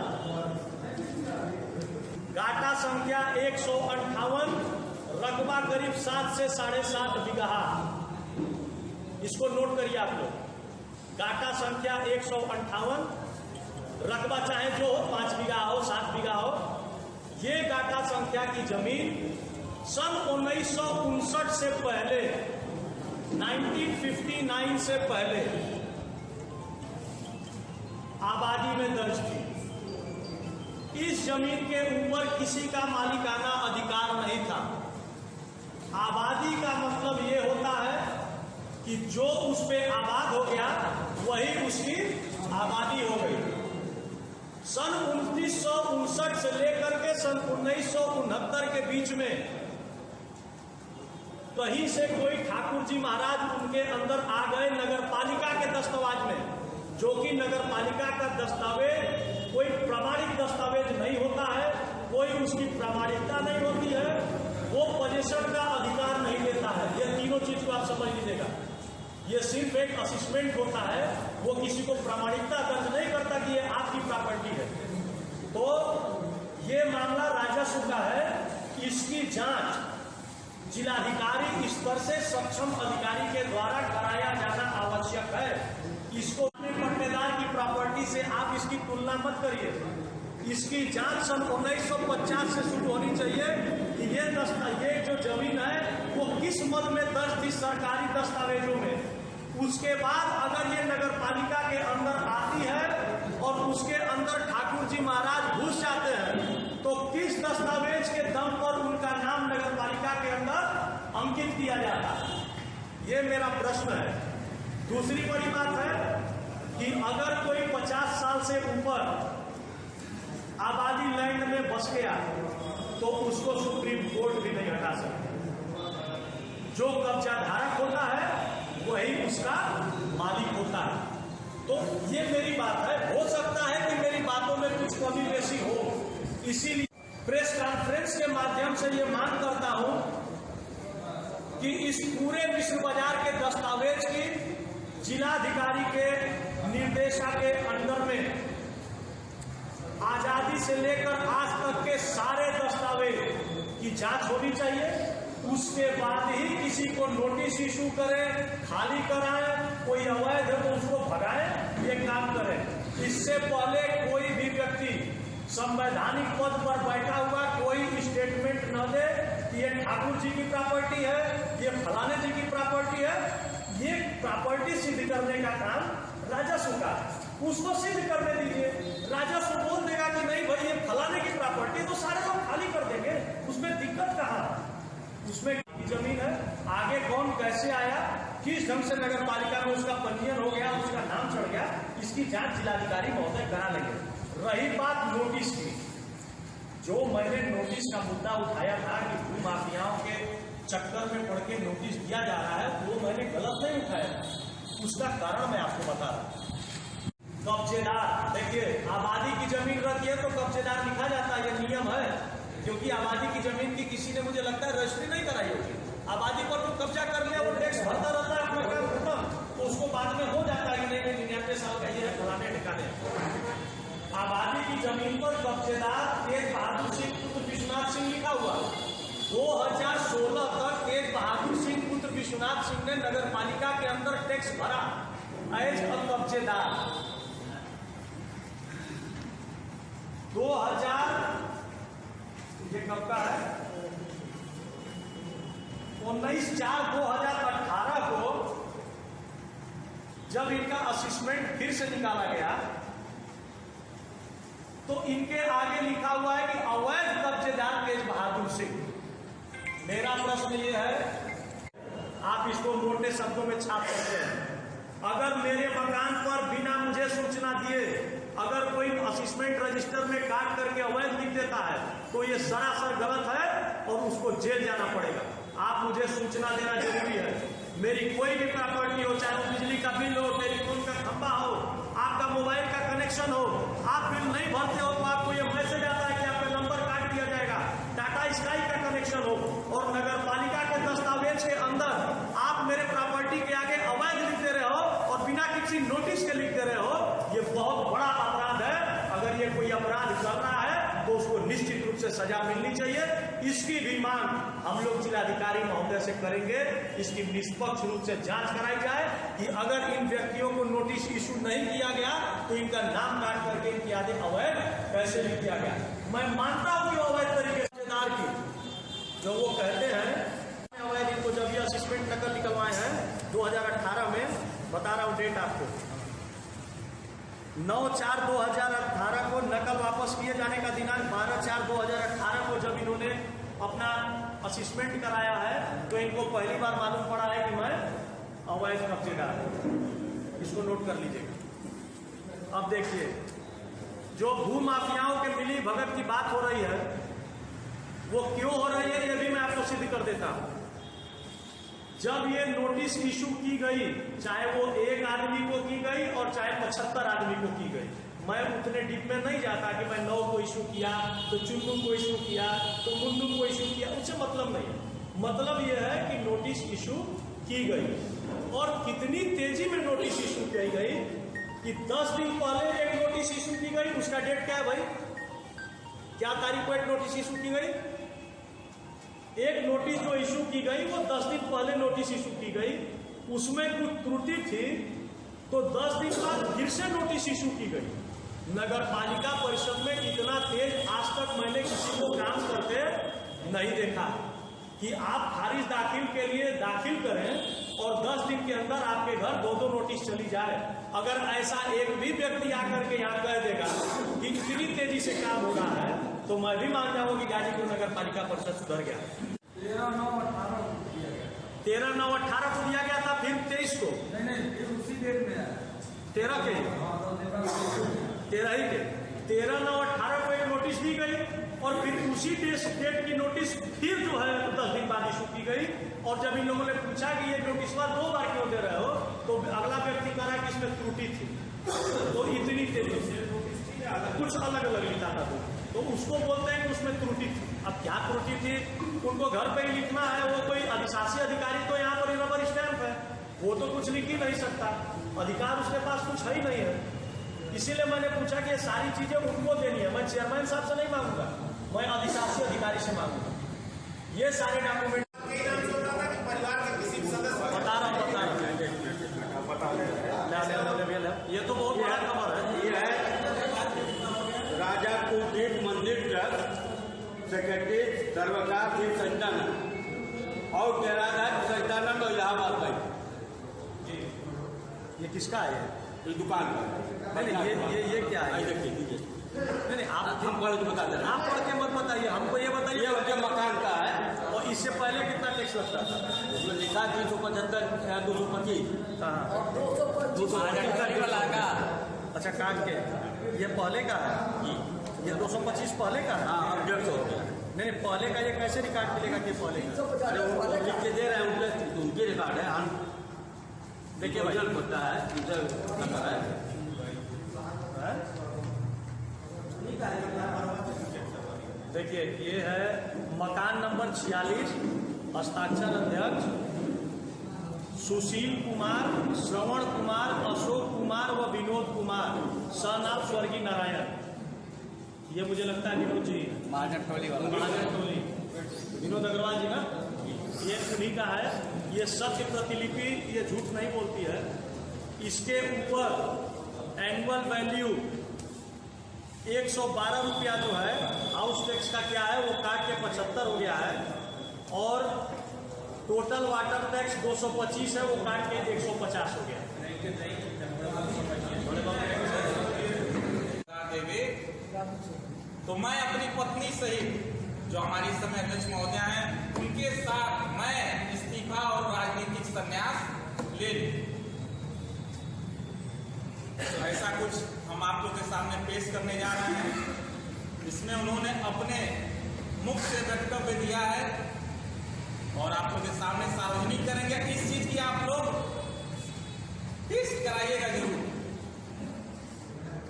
गाटा संख्या 158, रकबा करीब 7 से 7.5 बीघा, इसको नोट करिए आप लोग। गाटा संख्या 158, रकबा चाहे जो हो 5 बीघा हो 7 बीघा हो, ये गाटा संख्या की जमीन सन 1959 से पहले 1959 से पहले आबादी में दर्ज थी। इस जमीन के ऊपर किसी का मालिकाना अधिकार नहीं था। आबादी का मतलब ये होता है कि जो उस पे आबाद हो गया वही उसकी आबादी हो गई। सन 1959 से लेकर के सन 1969 के बीच में कहीं से कोई ठाकुर जी महाराज उनके अंदर आ गए नगर पालिका के दस्तावेज में, जो कि नगर पालिका का दस्तावेज कोई प्रामाणिक दस्तावेज नहीं होता है, कोई उसकी प्रामाणिकता नहीं होती है, वो पोजीशन का अधिकार नहीं देता है। ये तीनों चीज को आप समझ लीजिएगा। ये सिर्फ एक असिस्मेंट होता है, वो किसी को प्रामाणिकता दर्ज नहीं करता कि ये आपकी प्रॉपर्टी है। तो ये मामला राजस्व का है, इसकी जांच जिलाधिकारी स्तर से सक्षम अधिकारी के द्वारा कराया जाना आवश्यक है। इसको अपने पट्टेदार की प्रॉपर्टी से आप इसकी तुलना मत करिए। इसकी जांच सन 1950 से शुरू होनी चाहिए कि ये जो जमीन है वो किस मद में दर्ज थी सरकारी दस्तावेजों में। उसके बाद अगर ये नगर पालिका के अंदर आती है और उसके अंदर ठाकुर जी महाराज घुस जाते हैं तो किस दस्तावेज के दम पर उनका नाम नगर पालिका के अंदर अंकित किया जाता है, ये मेरा प्रश्न है। दूसरी बड़ी बात है कि अगर कोई 50 साल से ऊपर आबादी लैंड में बस गया तो उसको सुप्रीम कोर्ट भी नहीं हटा सकता। जो कब्जा धारक होता है वही उसका मालिक होता है। तो ये मेरी बात है। हो सकता है कि मेरी बातों में कुछ कमी बेसी हो, इसीलिए प्रेस कॉन्फ्रेंस के माध्यम से ये मांग करता हूं कि इस पूरे विश्व बाजार के दस्तावेज की जिलाधिकारी के निर्देशा के अंडर में आजादी से लेकर आज तक के सारे दस्तावेज की जांच होनी चाहिए। उसके बाद ही किसी को नोटिस इशू करें, खाली कराएं, कोई अवैध है तो उसको भगाएं, ये काम करें। इससे पहले कोई भी व्यक्ति संवैधानिक पद पर बैठा हुआ कोई स्टेटमेंट न दे कि ये ठाकुर जी की प्रॉपर्टी है, ये फलाने जी की प्रॉपर्टी है। ये प्रॉपर्टी सिद्ध करने का काम राजस्व का है, उसको सिद्ध करने दीजिए। राजस्व बोल देगा कि नहीं भाई ये फलाने की प्रॉपर्टी, तो सारे लोग खाली कर देंगे, उसमें दिक्कत कहाँ? उसमें जमीन है, आगे कौन कैसे आया, किस ढंग से नगर पालिका में उसका पंजीयन हो गया, उसका नाम चढ़ गया, इसकी जांच जिलाधिकारी महोदय करा लेंगे। रही बात नोटिस की, जो मैंने नोटिस का मुद्दा उठाया था कि भू माफियाओं के चक्कर में पड़ के नोटिस दिया जा रहा है, वो मैंने गलत नहीं उठाया। उसका कारण मैं आपको बता रहा हूं। कब्जेदार, देखिए आबादी की जमीन रहती है तो कब्जेदार लिखा जाता है, ये नियम है। क्योंकि आबादी की जमीन की किसी ने मुझे लगता है रजिस्ट्री नहीं कराई होगी। आबादी पर तो कब्जा कर लिया, वो टैक्स भरता रहता है, अपना काम खत्म, तो उसको बाद में हो जाता है कि नहीं 99 साल का ये है, फलाने ठिकाने। आबादी की जमीन पर कब्जेदार तेज बहादुर सिंह पुत्र विश्वनाथ सिंह लिखा हुआ। 2016 तक तेज बहादुर सिंह पुत्र विश्वनाथ सिंह ने नगर पालिका के अंदर टैक्स भरा एज अ कब्जेदार। 2000 ये कब का है? 19/4/2018 को जब इनका असेसमेंट फिर से निकाला गया तो इनके आगे लिखा हुआ है कि अवैध कब्जेदार तेज बहादुर सिंह। मेरा प्रश्न ये है, आप इसको मोटे शब्दों में छाप सकते हैं। अगर मेरे मकान पर बिना मुझे सूचना दिए अगर कोई असेसमेंट रजिस्टर में काट करके अवैध लिख देता है तो ये सरासर गलत है और उसको जेल जाना पड़ेगा। आप मुझे सूचना देना जरूरी है। मेरी कोई भी प्रॉपर्टी हो, चाहे वो बिजली का बिल हो, टेलीफोन का खंभा हो, आपका मोबाइल का कनेक्शन हो, आप बिल नहीं भरते हो तो आपको ये मैसेज आता है कि आपका नंबर काट दिया जाएगा। टाटा स्काई का कनेक्शन हो और नगर पालिका के दस्तावेज के अंदर आप मेरे प्रॉपर्टी के आगे अवैध लिख दे रहे हो और बिना किसी नोटिस के लिख दे रहे हो, ये बहुत बड़ा अपराध है। अगर ये कोई अपराध कर रहा है तो तो उसको निश्चित रूप से सजा मिलनी चाहिए। इसकी भी मांग हम लोग जिलाधिकारी महोदय से करेंगे। इसकी निष्पक्ष रूप से जांच कराई जाए कि अगर इन व्यक्तियों को नोटिस इशू नहीं किया गया तो इनका नाम काट करके इनकी आदि अवैध कैसे लिख दिया गया। मैं मानता हूं कि अवैध तरीके से की जो वो कहते हैं अवैध, इनको जब ये असिस्टेंट नकल निकलवाए हैं 2018 में, बता रहा हूं डेट आपको, 9/4/2018 को नकल वापस किए जाने का दिनांक 12/4/2018 को जब इन्होंने अपना असिस्मेंट कराया है तो इनको पहली बार मालूम पड़ा है कि मैं अवैध कब्जेदार हूं। इसको नोट कर लीजिएगा। अब देखिए, जो भू माफियाओं के मिली भगत की बात हो रही है वो क्यों हो रही है ये भी मैं आपको सिद्ध कर देता हूं। जब ये नोटिस इशू की गई, चाहे वो एक आदमी को की गई और चाहे 75 आदमी को की गई, मैं उतने डीप में नहीं जाता कि मैं 9 को इशू किया तो चुन्नू को इशू किया तो मुन्नू को इशू किया, उससे मतलब नहीं है। मतलब यह है कि नोटिस इशू की गई और कितनी तेजी में नोटिस इशू की गई कि 10 दिन पहले एक नोटिस इशू की गई। उसका डेट क्या है भाई, क्या तारीख को एक नोटिस इशू की गई? एक नोटिस जो इशू की गई वो 10 दिन पहले नोटिस इशू की गई, उसमें कुछ त्रुटि थी तो 10 दिन बाद फिर से नोटिस इशू की गई। नगर पालिका परिषद में इतना तेज आज तक मैंने किसी को काम करते नहीं देखा कि आप खारिज दाखिल के लिए दाखिल करें और 10 दिन के अंदर आपके घर 2-2 नोटिस चली जाए। अगर ऐसा एक भी व्यक्ति आकर के यहाँ कह देगा कि इतनी तेजी से काम हो रहा है तो मैं भी मान जाऊंगा कि गाजीपुर नगर पालिका परिषद सुधर गया। 13/9/18 को दिया गया था, फिर 23 को नहीं उसी डेट में 13 के 13 ही के 13/9/18 को एक नोटिस दी गई और फिर उसी डेट की नोटिस फिर जो है 10 दिन बाद इशू की गई। और जब इन लोगों ने पूछा कि ये नोटिस 2 बार क्यों दे रहे हो तो अगला व्यक्ति कह रहा कि इसमें त्रुटि थी, तो इतनी तेजी से कुछ अलग अलग लिखा था तो उसको बोलते हैं कि उसमें त्रुटि थी। अब क्या त्रुटि थी उनको घर पे ही लिखना है, वो कोई अधिशासी अधिकारी तो यहाँ पर रबर स्टैंप है, वो तो कुछ लिख ही नहीं सकता, अधिकार उसके पास कुछ है ही नहीं है। इसीलिए मैंने पूछा कि ये सारी चीजें उनको देनी है। मैं चेयरमैन साहब से नहीं मांगूंगा, मैं अधिशासी अधिकारी से मांगूंगा। ये सारे डॉक्यूमेंट ये तो बहुत बड़ा खबर है। ये है राजा कुलदीप मंदिर ट्रस्ट सेक्रेटरी सर्वकार सिंह संचालन और केराधार संचालन और इलाहाबाद बैंक। जी, ये किसका है? ये दुकान का नहीं, ये क्या है? देखिए नहीं आप हम पढ़ के बता दे रहे हैं। आप पढ़ के मत बताइए, हमको ये बताइए ये उनके मकान का है और इससे पहले कितना टैक्स लगता था? उसमें लिखा 375 225 का। अच्छा, काट के ये पहले का है, ये 225 पहले का है। हाँ 150 रुपया। नहीं पहले का ये कैसे रिकॉर्ड मिलेगा कि पहले का? अरे वो लिख के दे रहे हैं, उनके रिकॉर्ड है। हम देखिए भाई होता है उनसे नंबर है। देखिए ये है मकान नंबर 46, हस्ताक्षर अध्यक्ष सुशील कुमार, श्रवण कुमार, अशोक कुमार व विनोद कुमार, सन ऑफ स्वर्गीय नारायण। ये मुझे लगता है विनोद जी महाजनटोली, विनोद अग्रवाल जी ना, ये उन्हीं का है। ये सत्य प्रतिलिपि, ये झूठ नहीं बोलती है। इसके ऊपर एनुअल वैल्यू 112 रुपया जो है हाउस टैक्स का क्या है वो काट के 75 हो गया है और टोटल वाटर टैक्स 225 है वो काट के 150 हो गया। देवे तो मैं अपनी पत्नी सहित जो हमारी इस समय अध्यक्ष महोदया हैं उनके साथ मैं इस्तीफा और राजनीतिक संन्यास ले लूं। तो ऐसा कुछ हम आप लोगों के सामने पेश करने जा रहे हैं। इसमें उन्होंने अपने मुख से वक्तव्य दिया है और आप लोगों के सामने सार्वजनिक करेंगे। इस चीज की आप लोग टेस्ट कराइएगा जरूर।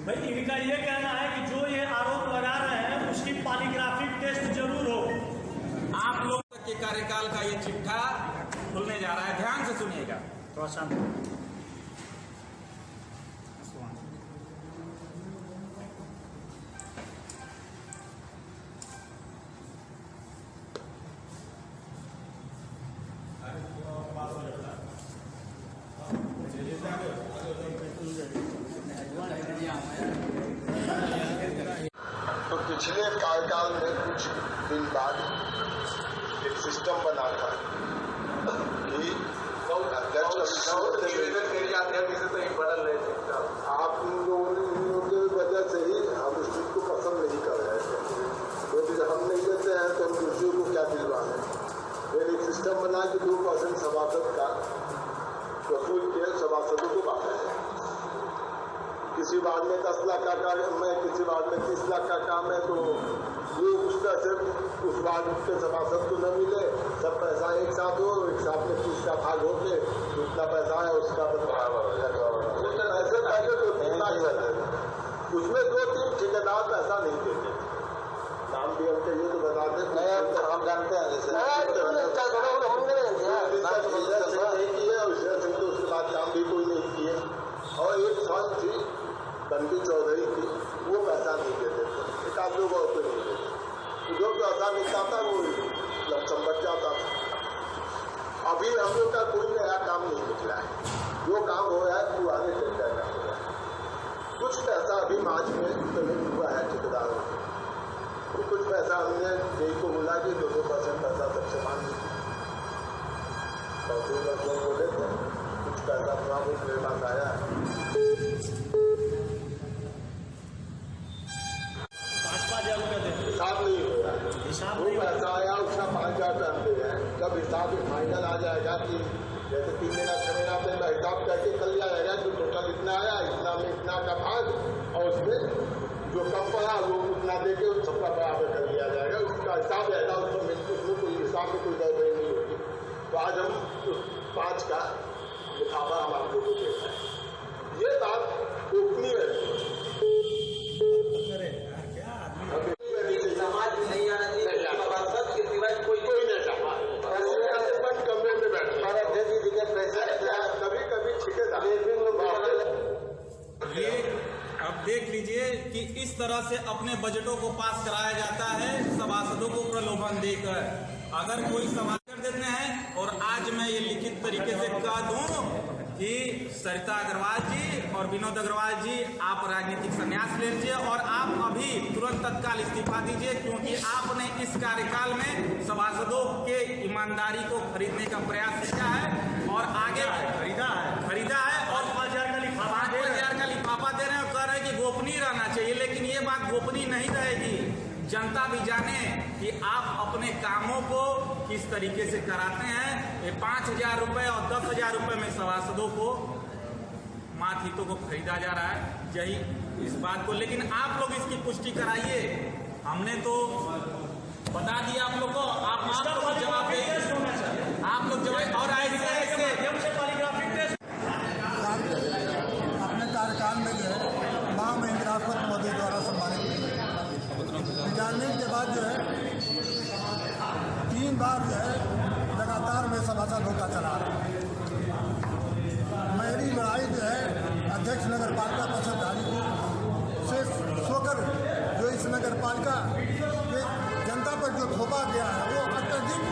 भाई इनका ये कहना है कि जो ये आरोप लगा रहे हैं उसकी पॉलीग्राफिक टेस्ट जरूर हो। आप लोग के कार्यकाल का ये चिट्ठा खुलने जा रहा है, ध्यान से सुनिएगा। थोड़ा शांत। पिछले कार्यकाल में कुछ दिन बाद एक सिस्टम बना था कि अध्यक्ष आप लोगों की वजह से ही हम उस चीज को पसंद नहीं कर रहे थे, क्योंकि जब हम नहीं लेते हैं तो हम दूसरों को क्या दिलवाने। फिर एक सिस्टम बना कि 2% सभासद का वसूल के सभासदों को बांटा जाए। किसी वार्ड में 10 लाख का काम है, किसी वार्ड में 30 लाख का काम है, तो वो उस तरह से उस वार्ड के सभासद को न मिले, सब पैसा एक साथ हो, एक साथ में 30 का भाग होके जितना पैसा है उसका बराबर हो जाएगा। ऐसे पहले 2-3 लाख रहते थे, उसमें 2-3 ठेकेदार पैसा नहीं देते। नाम भी हम चाहिए तो बता दें, हम जानते हैं जैसे तो उसके बाद काम भी कोई नहीं किए। और एक फर्म थी बंटी चौधरी की, वो पैसा नहीं देते थे, एक आध लोग और को नहीं देते, जो पैसा मिलता था वो लमसम बच जाता था। अभी हम लोग का कोई नया काम नहीं निकला है, जो काम हो रहा है पुराने टेंडर का हो रहा है। कुछ पैसा अभी मार्च में पेमेंट हुआ है ठेकेदारों को, तो कुछ पैसा हमने जेई को बोला कि 2% पैसा सबसे मांग लीजिए, और बोले थे कुछ पैसा थोड़ा बहुत मेरे पास आया है। 5,000 रुपया देते हिसाब नहीं हो रहा है, हिसाब वो पैसा आया उसका 5,000 रुपया हम दे रहे हैं। जब हिसाब फाइनल आ जाएगा कि जैसे 3 महीना 6 महीना में हिसाब करके कल जाएगा कि टोटल इतना आया, इतना में इतना का भाग, और उसमें जो कम पड़ा वो उतना दे के सबका बराबर कर दिया जाएगा। उसका हिसाब रहेगा, उसमें कोई हिसाब में कोई गड़बड़ी नहीं होगी। तो आज हम 5 का लिफाफा हम आप लोगों को दे रहे हैं। ये बात गोपनीय है, समाज में नहीं आना चाहिए, सभासद के सिवाय कोई नहीं चाहता। बंद कमरे में बैठे कभी कभी ठेकेदार ये अब देख लीजिए कि इस तरह से अपने बजटों को पास कराया जाता है सभासदों को प्रलोभन देकर। अगर कोई सवाल कर देते हैं, और आज मैं ये लिखित तरीके से कह दूं कि सरिता अग्रवाल जी और विनोद अग्रवाल जी, आप राजनीतिक संन्यास ले लीजिए और आप अभी तुरंत तत्काल इस्तीफा दीजिए, क्योंकि आपने इस कार्यकाल में सभासदों के ईमानदारी को खरीदने का प्रयास किया है और आगे खरीदा है और 5,000 का लिफाफा दे रहे हैं और कह रहे हैं कि गोपनीय रहना चाहिए। लेकिन ये बात गोपनीय नहीं रहेगी, जनता भी जाने कि आप अपने कामों को किस तरीके से कराते हैं। ये 5,000 रुपए और 10,000 रुपए में सभासदों को मात हितों को खरीदा जा रहा है। यही इस बात को, लेकिन आप लोग इसकी पुष्टि कराइए। हमने तो बता दिया आप लोग को, आप लोग जवाब देंगे, आप लोग जवाब। और ऐसे अपने कार्यकाल में जो है मां महेंद्रास्पद महोदय द्वारा सम्मानित रिटायरमेंट के बाद जो है 3 बार जो है लगातार में सभासद होता चला रहा। मेरी लड़ाई जो है अध्यक्ष नगर पालिका परिषद से सोकर जो इस नगर पालिका के जनता पर जो थोपा गया है वो अत्यधिक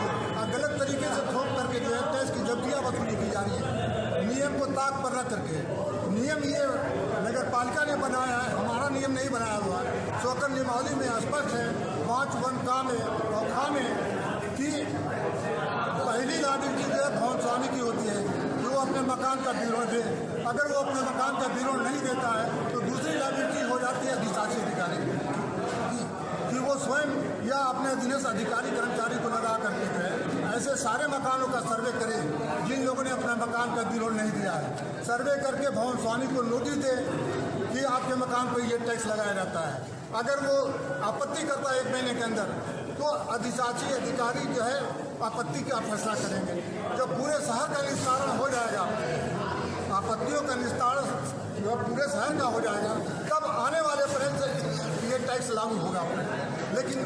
गलत तरीके से थोप करके जो है टैक्स की जब्तियाँ वसूली की जा रही है, नियम को ताक पर रख करके। नियम ये नगर पालिका ने बनाया है, हमारा नियम नहीं बनाया हुआ है। सोकर नियमावली में स्पष्ट है 5(1) का में और खा में कि पहली लायबिलिटी जो है भवन स्वामी की होती है, जो अपने मकान का विवरण दे। अगर वो अपने मकान का विवरण नहीं देता है तो दूसरी लायबिलिटी हो जाती है अधिशासी अधिकारी कि वो स्वयं या अपने अधीनस्थ अधिकारी कर्मचारी को लगा करके जो है ऐसे सारे मकानों का सर्वे करे जिन लोगों ने अपना मकान का विवरण नहीं दिया है। सर्वे करके भवन स्वामी को नोटिस दे कि आपके मकान पर ये टैक्स लगाया जाता है। अगर वो आपत्ति करता है 1 महीने के अंदर तो अधिशासी अधिकारी जो है आपत्ति का फैसला करेंगे। जब पूरे शहर का निस्तारण हो जाएगा, आपत्तियों का निस्तारण जब पूरे शहर का हो जाएगा, तब आने वाले पहले से ये टैक्स लागू होगा। लेकिन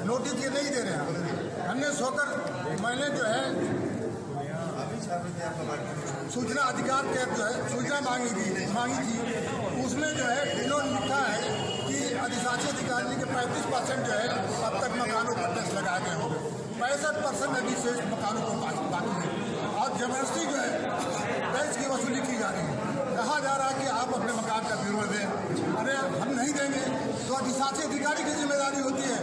नोटिस ये नहीं दे रहे हैं। हमने सोकर मैंने जो है सूचना अधिकार के जो है सूचना मांगी थी, उसमें जो है इन्होंने लिखा है कि अधिशासी अधिकारी के 35% जो है अब तक मकानों पर टैक्स लगाए गए होंगे, 65% अभी शेष मकानों को बाकी है और जबरदस्ती जो है टैक्स की वसूली की जा रही है। कहा जा रहा है कि आप अपने मकान का विवरण दें। अरे हम नहीं देंगे, जो अधिशासी अधिकारी की जिम्मेदारी होती है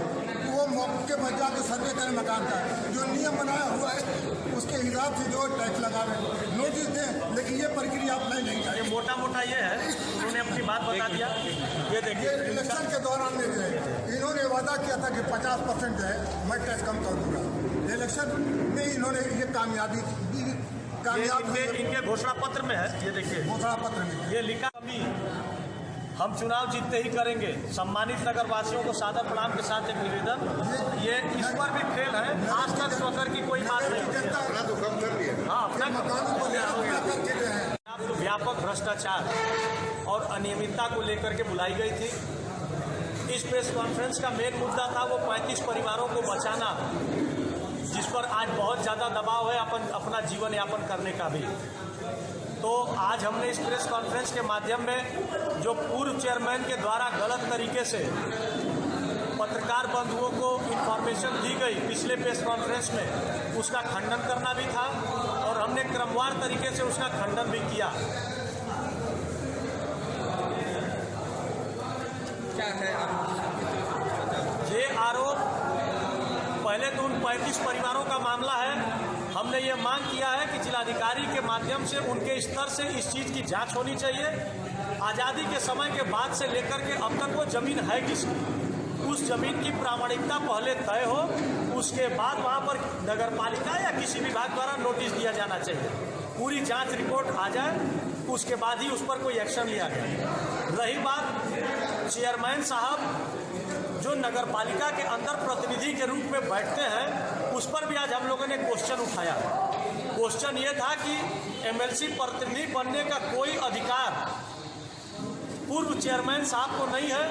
वो मौके पर जाकर सर्वे करें मकान का, जो नियम बनाया हुआ है उसके हिसाब से जो टैक्स लगावे, नोटिस दें, लेकिन ये प्रक्रिया अपनाई नहीं जाए। मोटा मोटा ये है, उन्होंने अपनी बात बता दिया। ये देखिए इलेक्शन के दौरान में जो है इन्होंने वादा किया था कि 50% जो है मैं टैक्स कम कर दूंगा। इलेक्शन में इन्होंने ये कामयाबी इनके घोषणा पत्र में है। ये देखिए घोषणा पत्र में ये लिखा भी, हम चुनाव जीतते ही करेंगे। सम्मानित नगरवासियों को सादर प्रणाम के साथ एक निवेदन, ये इस पर भी फेल है। आज तक स्वकर की कोई बात नहीं। अपना तो कम कर लिया। हाँ, अपना व्यापक भ्रष्टाचार और अनियमितता को लेकर के बुलाई गई थी। इस प्रेस कॉन्फ्रेंस का मेन मुद्दा था वो 35 परिवारों को बचाना, जिस पर आज बहुत ज़्यादा दबाव है अपना जीवन यापन करने का भी। तो आज हमने इस प्रेस कॉन्फ्रेंस के माध्यम में जो पूर्व चेयरमैन के द्वारा गलत तरीके से पत्रकार बंधुओं को इन्फॉर्मेशन दी गई पिछले प्रेस कॉन्फ्रेंस में, उसका खंडन करना भी था और हमने क्रमवार तरीके से उसका खंडन भी किया। क्या है ये आरोप, पहले तो उन 35 परिवारों का मामला है। हमने ये मांग किया है कि जिलाधिकारी के माध्यम से उनके स्तर से इस चीज़ की जांच होनी चाहिए। आज़ादी के समय के बाद से लेकर के अब तक वो ज़मीन है किसकी, उस ज़मीन की प्रामाणिकता पहले तय हो, उसके बाद वहाँ पर नगर पालिका या किसी विभाग द्वारा नोटिस दिया जाना चाहिए। पूरी जांच रिपोर्ट आ जाए, उसके बाद ही उस पर कोई एक्शन लिया जाए। रही बात चेयरमैन साहब जो नगर पालिका के अंदर प्रतिनिधि के रूप में बैठते हैं, उस पर भी आज हम लोगों ने क्वेश्चन उठाया। क्वेश्चन ये था कि एमएलसी प्रतिनिधि बनने का कोई अधिकार पूर्व चेयरमैन साहब को नहीं है।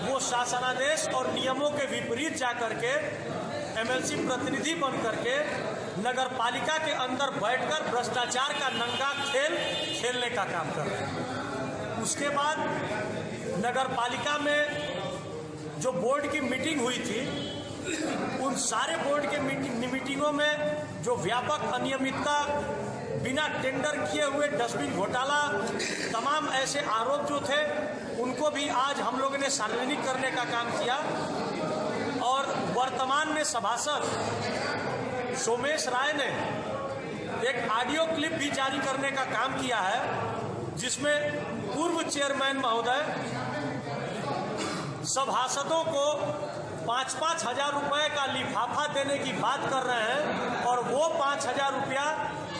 वो शासनादेश और नियमों के विपरीत जाकर के एमएलसी प्रतिनिधि बन करके नगर पालिका के अंदर बैठकर भ्रष्टाचार का नंगा खेल खेलने का काम कर रहे हैं। उसके बाद नगर पालिका में जो बोर्ड की मीटिंग हुई थी, उन सारे बोर्ड के मीटिंगों में जो व्यापक अनियमितता, बिना टेंडर किए हुए डस्टबिन घोटाला, तमाम ऐसे आरोप जो थे उनको भी आज हम लोगों ने सार्वजनिक करने का काम किया। और वर्तमान में सभासद सोमेश राय ने एक ऑडियो क्लिप भी जारी करने का काम किया है, जिसमें पूर्व चेयरमैन महोदय सभासदों को 5-5 हजार रुपये का लिफाफा देने की बात कर रहे हैं और वो 5,000 रुपया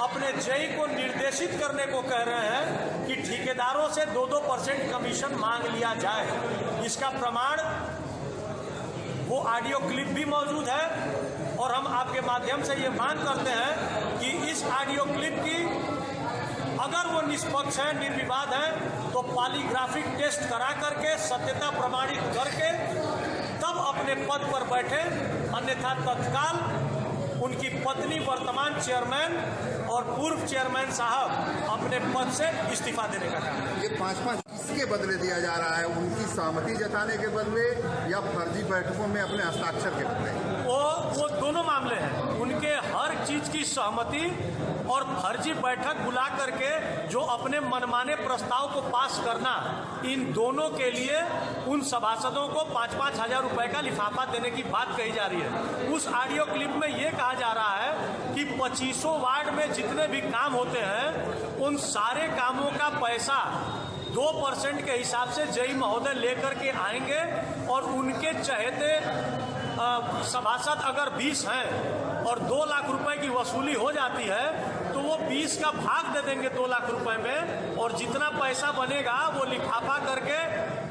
अपने जेई को निर्देशित करने को कह रहे हैं कि ठेकेदारों से 2-2% कमीशन मांग लिया जाए। इसका प्रमाण वो ऑडियो क्लिप भी मौजूद है और हम आपके माध्यम से ये मांग करते हैं कि इस ऑडियो क्लिप की अगर वो निष्पक्ष है, निर्विवाद है, तो पॉलीग्राफिक टेस्ट करा करके सत्यता प्रमाणित करके तब अपने पद पर बैठे, अन्यथा तत्काल उनकी पत्नी वर्तमान चेयरमैन और पूर्व चेयरमैन साहब अपने पद से इस्तीफा देने का काम। ये 5-5 किसके बदले दिया जा रहा है? उनकी सहमति जताने के बदले या फर्जी बैठकों में अपने हस्ताक्षर के बदले? वो दोनों मामले हैं। उनके हर चीज की सहमति और फर्जी बैठक बुला करके जो अपने मनमाने प्रस्ताव को पास करना, इन दोनों के लिए उन सभासदों को 5-5 हजार रुपए का लिफाफा देने की बात कही जा रही है। उस ऑडियो क्लिप में ये कहा जा रहा है कि 25 वार्ड में जितने भी काम होते हैं उन सारे कामों का पैसा 2% के हिसाब से जेई महोदय लेकर के आएंगे और उनके चहेते सभासद अगर 20 हैं और 2 लाख रुपए की वसूली हो जाती है तो वो 20 का भाग दे देंगे 2 लाख रुपए में, और जितना पैसा बनेगा वो लिफाफा करके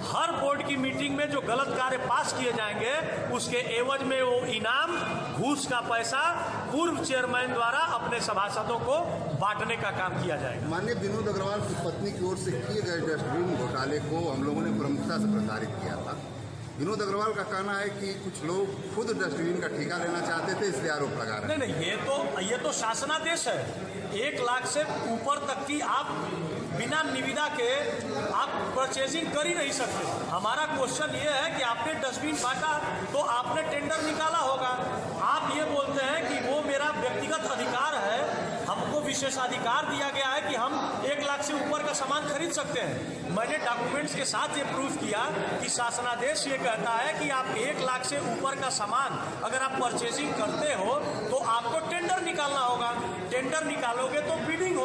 हर बोर्ड की मीटिंग में जो गलत कार्य पास किए जाएंगे उसके एवज में वो इनाम, घूस का पैसा पूर्व चेयरमैन द्वारा अपने सभासदों को बांटने का काम किया जाएगा। माननीय विनोद अग्रवाल की पत्नी की ओर से किए गए डस्टबिन घोटाले को हम लोगों ने प्रमुखता से प्रसारित किया था। विनोद अग्रवाल का कहना है कि कुछ लोग खुद डस्टबिन का ठेका लेना चाहते थे, इसलिए आरोप लगा रहे हैं। नहीं, ये तो शासनादेश है। 1 लाख से ऊपर तक की आप बिना निविदा के आप परचेजिंग कर ही नहीं सकते। हमारा क्वेश्चन ये है कि आपने डस्टबिन बांटा तो आपने टेंडर निकाला होगा। आप ये बोलते हैं कि वो मेरा व्यक्तिगत अधिकार है, हमको विशेषाधिकार दिया गया है कि हम 1 लाख से ऊपर का सामान खरीद सकते हैं। मैंने डॉक्यूमेंट्स के साथ ये प्रूफ किया कि शासनादेश ये कहता है कि आप 1 लाख से ऊपर का सामान अगर आप परचेजिंग करते हो तो आपको टेंडर निकालना होगा। टेंडर निकालोगे तो बिडिंग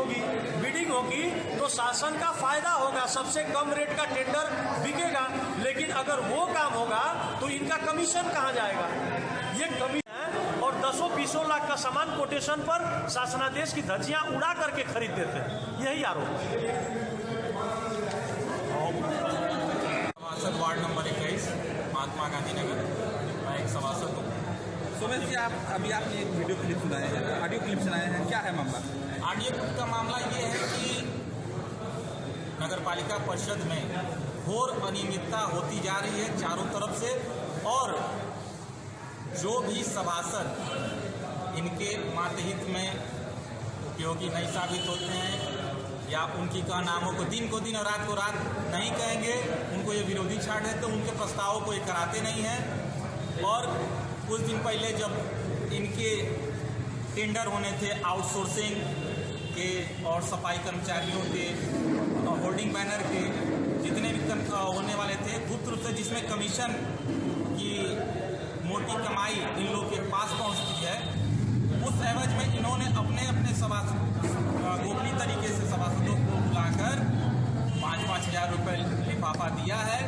होगी तो शासन का फायदा होगा, सबसे कम रेट का टेंडर बिकेगा। लेकिन अगर वो काम होगा तो इनका कमीशन कहाँ जाएगा? ये कमी है और 10-20 लाख का सामान कोटेशन पर शासनादेश की धज्जियां उड़ा करके खरीद देते हैं। यही आरोप सभासद वार्ड नंबर 21 महात्मा गांधी नगर, मैं एक सभासद हूँ। सुमेश जी, आपने एक वीडियो क्लिप सुनाए हैं, ऑडियो क्लिप सुनाए हैं, क्या है मामला? ऑडियो क्लिप का मामला ये है कि नगरपालिका परिषद में घोर अनियमितता होती जा रही है चारों तरफ से, और जो भी सभासद इनके मातहित में उपयोगी नहीं साबित होते हैं या उनकी नामों को दिन और रात को रात नहीं कहेंगे, उनको ये विरोधी छाड़ देते, उनके प्रस्तावों को ये कराते नहीं हैं। और कुछ दिन पहले जब इनके टेंडर होने थे आउटसोर्सिंग के और सफाई कर्मचारियों के होर्डिंग बैनर के जितने भी होने वाले थे, गुप्त रूप से जिसमें कमीशन की मोटी कमाई इन लोग के पास पहुंचती है, उस एवज में इन्होंने अपने सभासद गोपनीय तरीके से सभासदों को बुलाकर 5-5 हज़ार रुपये लिफाफा दिया है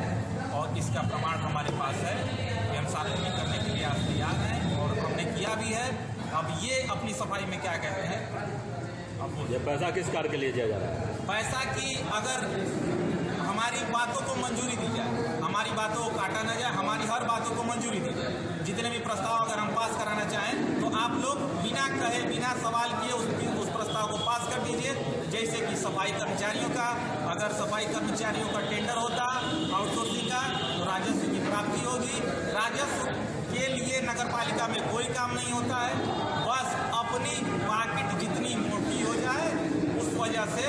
और इसका प्रमाण हमारे पास है कि हम सार्वजनिक करने के लिए आज तैयार हैं और हमने किया भी है। अब ये अपनी सफाई में क्या कहते हैं, अब ये पैसा किस कार्य के लिए दिया जा रहा है? पैसा की अगर हमारी बातों को मंजूरी दी जाए, हमारी बातों को काटा न जाए, हमारी हर बातों को मंजूरी दी जाए, जितने भी प्रस्ताव अगर हम पास कराना चाहें तो आप लोग बिना कहे बिना सवाल किए उस प्रस्ताव को पास कर दीजिए। जैसे कि सफाई कर्मचारियों का, अगर सफाई कर्मचारियों का टेंडर होता आउटसोर्सिंग का तो राजस्व की प्राप्ति होगी। राजस्व के लिए नगरपालिका में कोई काम नहीं होता है, बस अपनी पॉकेट जितनी मोटी हो जाए उस वजह से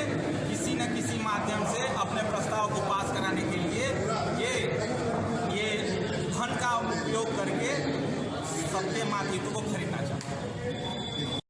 किसी न किसी माध्यम से अपने प्रस्ताव को पास कराने के लिए ये धन का उपयोग करके सबके मातहितों को खरीदना चाहते हैं।